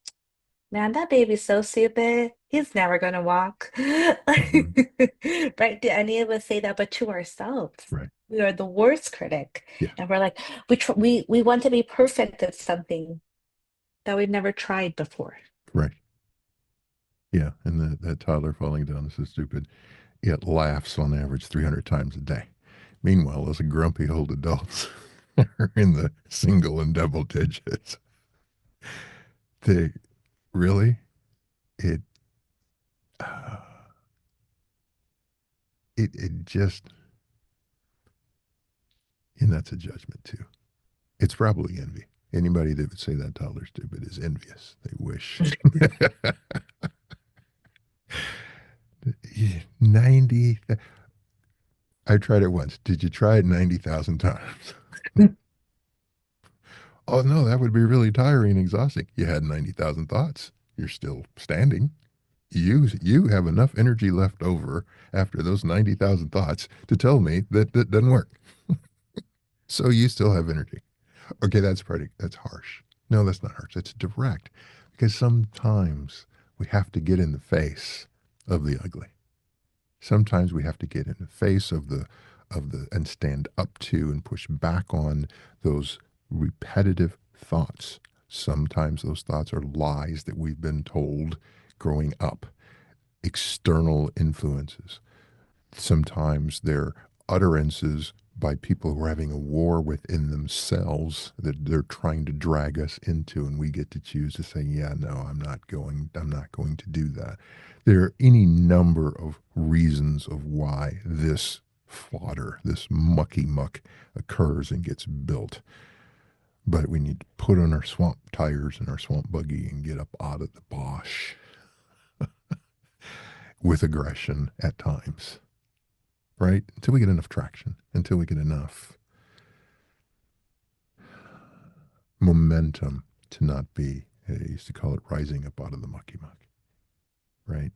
S1: Man, that baby's so stupid. He's never gonna walk.
S2: Mhm.
S1: Right? Do any of us say that, but to ourselves?
S2: Right.
S1: We are the worst critic.
S2: Yeah.
S1: And we're like, we want to be perfect at something that we've never tried before.
S2: Right. Yeah. And that toddler falling down is so stupid. it laughs on average 300 times a day. Meanwhile, those grumpy old adults are in the single and double digits. They really, it, uh, it just, and that's a judgment too. It's probably envy. Anybody that would say that toddler's stupid is envious. They wish. 90. I tried it once. Did you try it 90,000 times? Oh, no, that would be really tiring and exhausting. You had 90,000 thoughts. You're still standing. You have enough energy left over after those 90,000 thoughts to tell me that that doesn't work. So you still have energy. Okay, that's harsh. No, that's not harsh. That's direct. Because sometimes we have to get in the face of the ugly. Sometimes we have to get in the face of the and stand up to and push back on those repetitive thoughts. Sometimes those thoughts are lies that we've been told growing up, external influences. Sometimes they're utterances by people who are having a war within themselves that they're trying to drag us into, and we get to choose to say, yeah, no, I'm not going to do that. There are any number of reasons of why this fodder, this mucky muck occurs and gets built. But we need to put on our swamp tires and our swamp buggy and get up out of the bosh with aggression at times, right? Until we get enough traction, until we get enough momentum to not be, I used to call it rising up out of the mucky muck, right?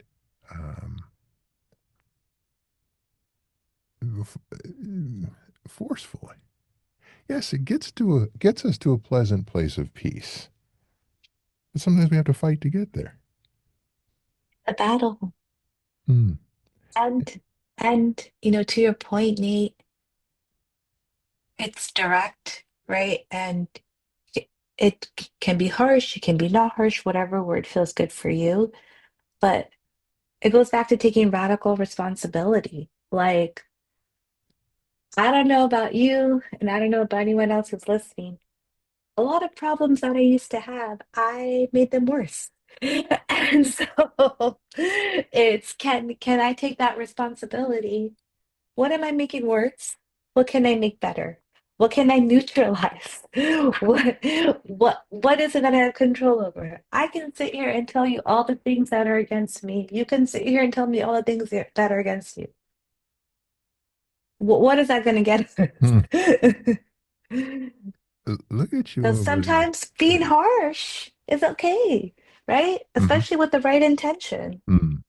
S2: Um, Forcefully. Yes, it gets us to a pleasant place of peace. But sometimes we have to fight to get there.
S1: A battle.
S2: Hmm.
S1: And and to your point, Nate, it's direct, right? And it can be harsh, it can be not harsh, whatever word feels good for you. But it goes back to taking radical responsibility. Like, I don't know about you, and I don't know about anyone else who's listening. A lot of problems that I used to have, I made them worse. And so it's can I take that responsibility? What am I making worse? What can I make better? What can I neutralize? What what is it that I have control over? I can sit here and tell you all the things that are against me. You can sit here and tell me all the things that are against you. What is that going to get
S2: Hmm.
S1: us?
S2: Look at you
S1: So
S2: over there.
S1: sometimes being harsh is okay, right?
S2: Mm-hmm.
S1: Especially with the right intention.
S2: Mm.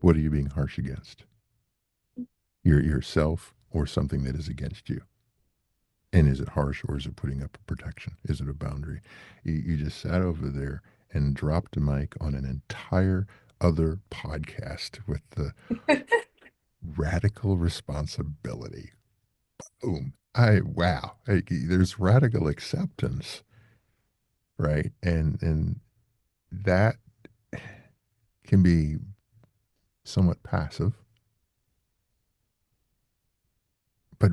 S2: What are you being harsh against? Yourself or something that is against you? And is it harsh or is it putting up a protection? Is it a boundary? You just sat over there and dropped a mic on an entire other podcast with the radical responsibility. Boom. Wow. There's radical acceptance, right? And that can be somewhat passive, but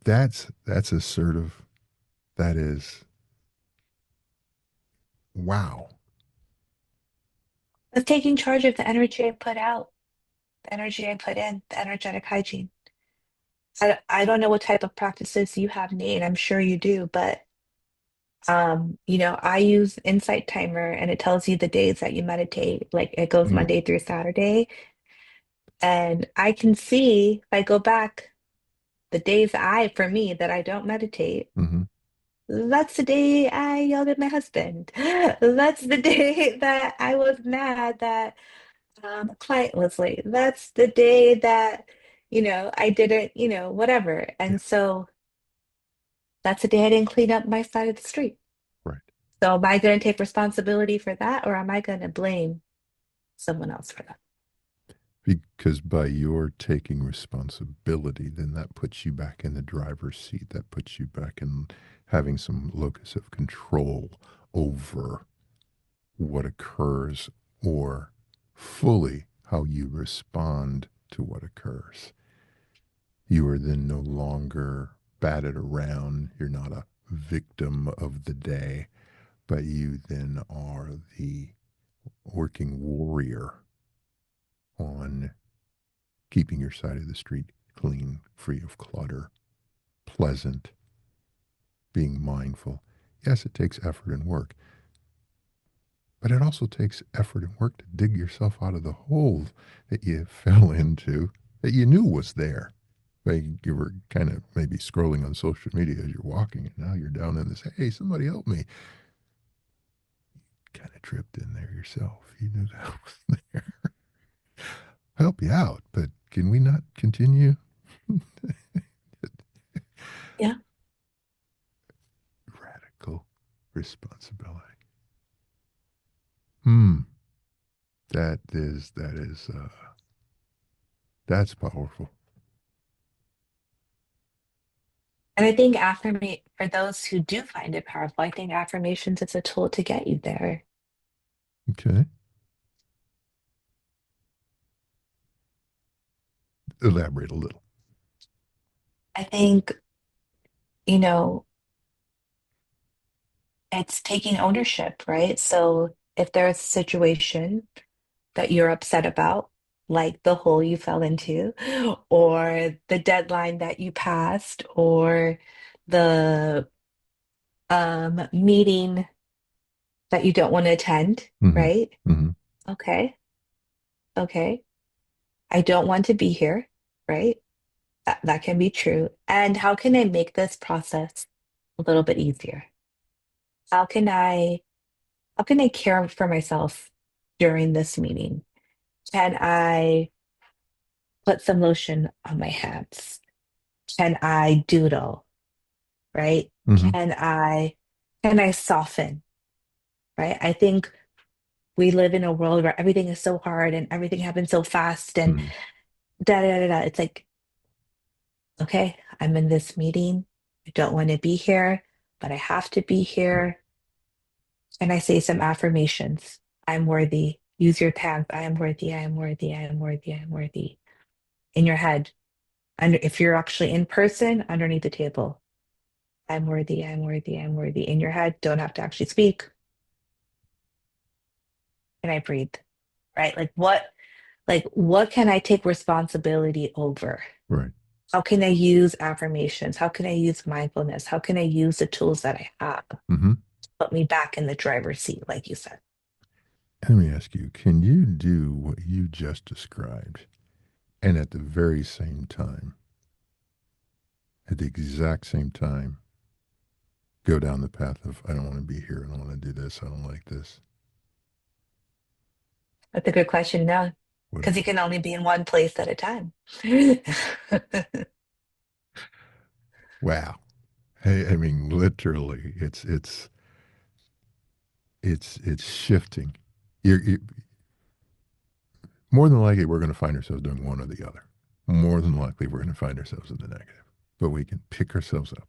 S2: that's assertive. That is wow.
S1: It's taking charge of the energy I put out, the energy I put in, the energetic hygiene. I don't know what type of practices you have, Nate. I'm sure you do, but I use Insight Timer and it tells you the days that you meditate. Like it goes
S2: Mm,
S1: Monday through Saturday. And I can see if I go back the days for me, that I don't meditate.
S2: hmm
S1: That's the day I yelled at my husband. That's the day that I was mad that a client was late. That's the day that, I didn't, whatever.
S2: Yeah,
S1: And so that's the day I didn't clean up my side of the street.
S2: right.
S1: So am I going to take responsibility for that or am I going to blame someone else for that?
S2: Because by your taking responsibility, then that puts you back in the driver's seat. That puts you back in having some locus of control over what occurs or fully how you respond to what occurs. You are then no longer batted around. You're not a victim of the day, but you then are the working warrior on keeping your side of the street clean, free of clutter, pleasant, being mindful. Yes, it takes effort and work, but it also takes effort and work to dig yourself out of the hole that you fell into that you knew was there. Like you were kind of maybe scrolling on social media as you're walking, and now you're down in this, hey, somebody help me. Kind of tripped in there yourself. You knew that was there. Help you out, but can we not continue?
S1: Yeah.
S2: Radical responsibility. Hmm. That is that's powerful.
S1: And I think affirmate for those who do find it powerful, I think affirmations is a tool to get you there.
S2: Okay. Elaborate a little.
S1: I think, you know, it's taking ownership, right? So if there's a situation that you're upset about, like the hole you fell into, or the deadline that you passed, or the meeting that you don't want to attend,
S2: Hmm.
S1: right?
S2: Hmm.
S1: Okay, okay. I don't want to be here, right? That can be true. And how can I make this process a little bit easier? How can I how can I care for myself during this meeting? Can I put some lotion on my hands? Can I doodle, right?
S2: Hmm.
S1: Can I soften, right? I think we live in a world where everything is so hard and everything happens so fast and
S2: Hmm.
S1: da da da da. It's like, okay, I'm in this meeting. I don't want to be here, but I have to be here. And I say some affirmations. I'm worthy. Use your tabs. I am worthy. I am worthy. I am worthy. I am worthy. In your head. And if you're actually in person, underneath the table. I'm worthy. I'm worthy. I'm worthy. In your head, don't have to actually speak. And I breathe. Right? Like what can I take responsibility over?
S2: Right.
S1: How can I use affirmations? How can I use mindfulness? How can I use the tools that I have to
S2: Hmm.
S1: put me back in the driver's seat, like you said?
S2: Let me ask you, can you do what you just described and at the very same time, at the exact same time, go down the path of, I don't want to be here. I don't want to do this. I don't like this.
S1: That's a good question. No,
S2: What
S1: because
S2: is
S1: you
S2: it?
S1: can only be in one place at a time.
S2: Wow. Hey, I mean, literally, it's shifting. You more than likely, we're going to find ourselves doing one or the other. More than likely, we're going to find ourselves in the negative. But we can pick ourselves up,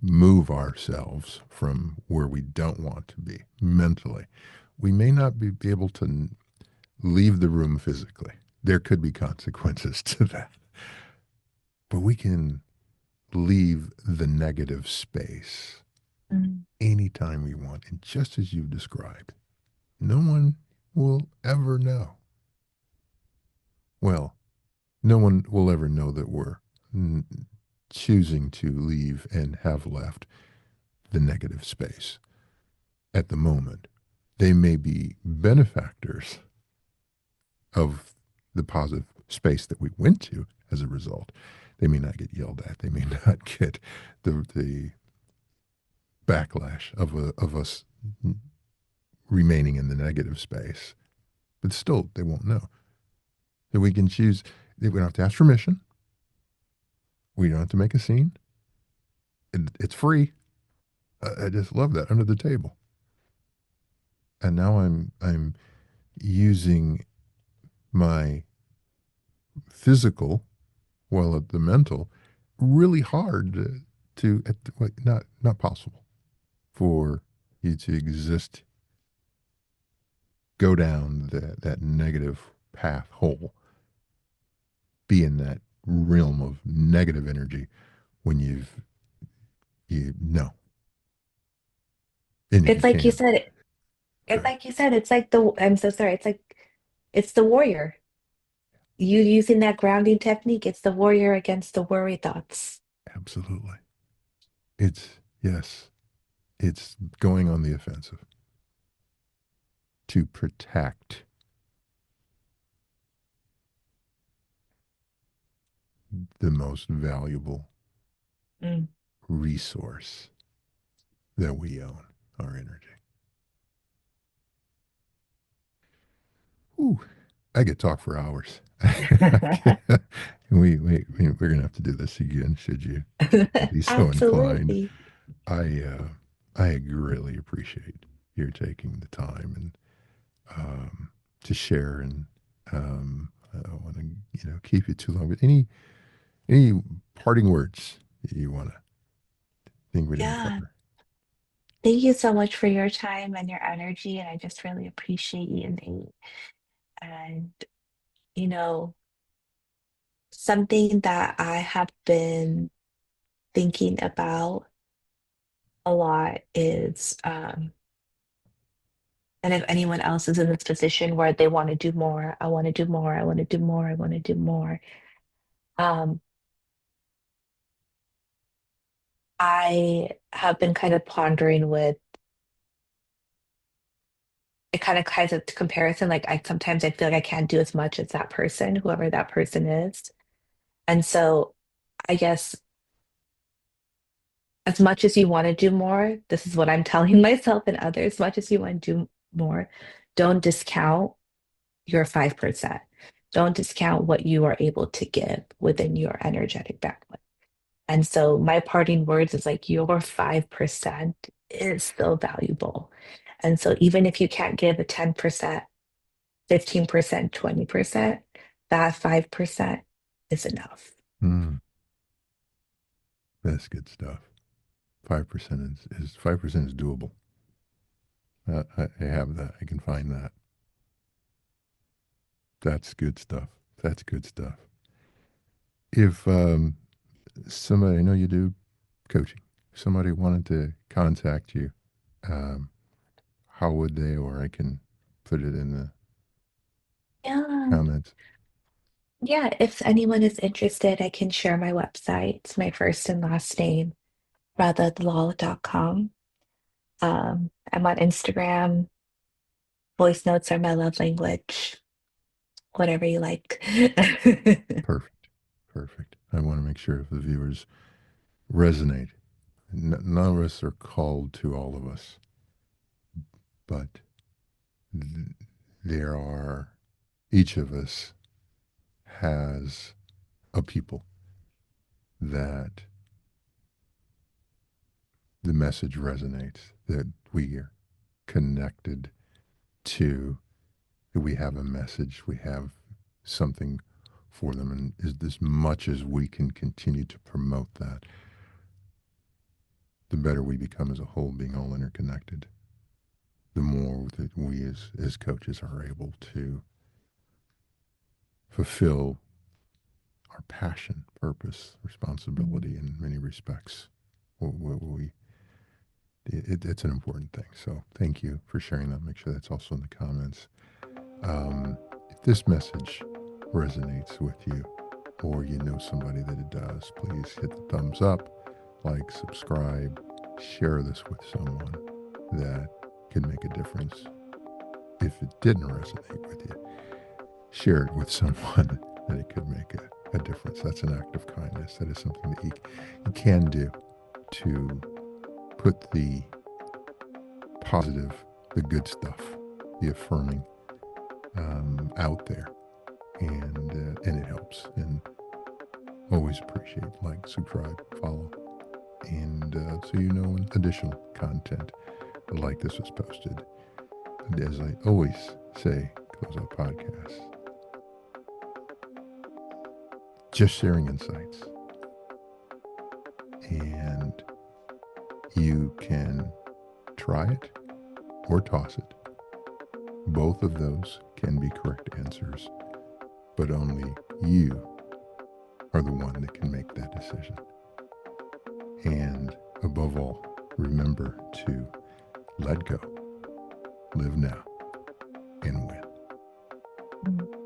S2: move ourselves from where we don't want to be mentally. We may not be able to leave the room physically. There could be consequences to that. But we can leave the negative space
S1: Mm.
S2: anytime we want. And just as you've described, no one will ever know. Well, no one will ever know that we're choosing to leave and have left the negative space at the moment. They may be benefactors of the positive space that we went to as a result. They may not get yelled at. They may not get the backlash of us remaining in the negative space, but still they won't know. That we can choose. We don't have to ask permission. We don't have to make a scene. It's free. I just love that under the table. And now I'm using my physical, well, the mental, really hard not possible for you to exist go down that negative path hole, be in that realm of negative energy when you know, and if you
S1: It's like you
S2: can,
S1: said,
S2: go
S1: it's
S2: ahead.
S1: like you said, it's like I'm so sorry. It's like it's the warrior. You using that grounding technique, it's the warrior against the worry thoughts.
S2: Absolutely. Yes, it's going on the offensive to protect the most valuable
S1: Mm.
S2: resource that we own, our energy. Ooh, I could talk for hours. We're going to have to do this again, should you be so inclined.
S1: Absolutely.
S2: I, uh, I greatly appreciate your taking the time and to share. And I don't want to, keep you too long. But any parting words that you want to think we didn't
S1: Yeah.
S2: cover?
S1: Thank you so much for your time and your energy. And I just really appreciate you, Nate. And, you know, something that I have been thinking about a lot is, and if anyone else is in this position where they want to do more, I want to do more, I want to do more, I want to do more. Um, I have been kind of pondering with it kind of comparison. Like I sometimes I feel like I can't do as much as that person, whoever that person is. And so I guess as much as you want to do more, this is what I'm telling myself and others, as much as you want to do more, don't discount your 5%. Don't discount what you are able to give within your energetic bandwidth. And so my parting words is like your 5% is still valuable. And so even if you can't give a 10%, 15%, 20%, that 5% is enough.
S2: Mm, that's good stuff. 5% is 5% is doable. I have that. I can find that. That's good stuff. That's good stuff. If somebody, I know you do coaching, if somebody wanted to contact you, um, how would they? Or I can put it in the
S1: Yeah.
S2: comments.
S1: Yeah, if anyone is interested, I can share my website. It's my first and last name, radhathlal.com. I'm on Instagram. Voice notes are my love language, whatever you like.
S2: Perfect. Perfect. I want to make sure if the viewers resonate. None of us are called to all of us, but th- there are, each of us has a people that the message resonates, that we are connected to, that we have a message, we have something for them. And as much as we can continue to promote that, the better we become as a whole, being all interconnected, the more that we as coaches are able to fulfill our passion, purpose, responsibility in many respects. We it's an important thing. So thank you for sharing that. Make sure that's also in the comments. If this message resonates with you, or you know somebody that it does, please hit the thumbs up, like, subscribe, share this with someone that can make a difference. If it didn't resonate with you, share it with someone that it could make a difference. That's an act of kindness. That is something that you can do to put the positive, the good stuff, the affirming out there, and it helps. And always appreciate, like, subscribe, follow, and so you know when additional content like this was posted. And as I always say, close out podcasts, just sharing insights, and you can try it or toss it. Both of those can be correct answers, but only you are the one that can make that decision. And above all, remember to let go, live now, and win.
S1: Mm.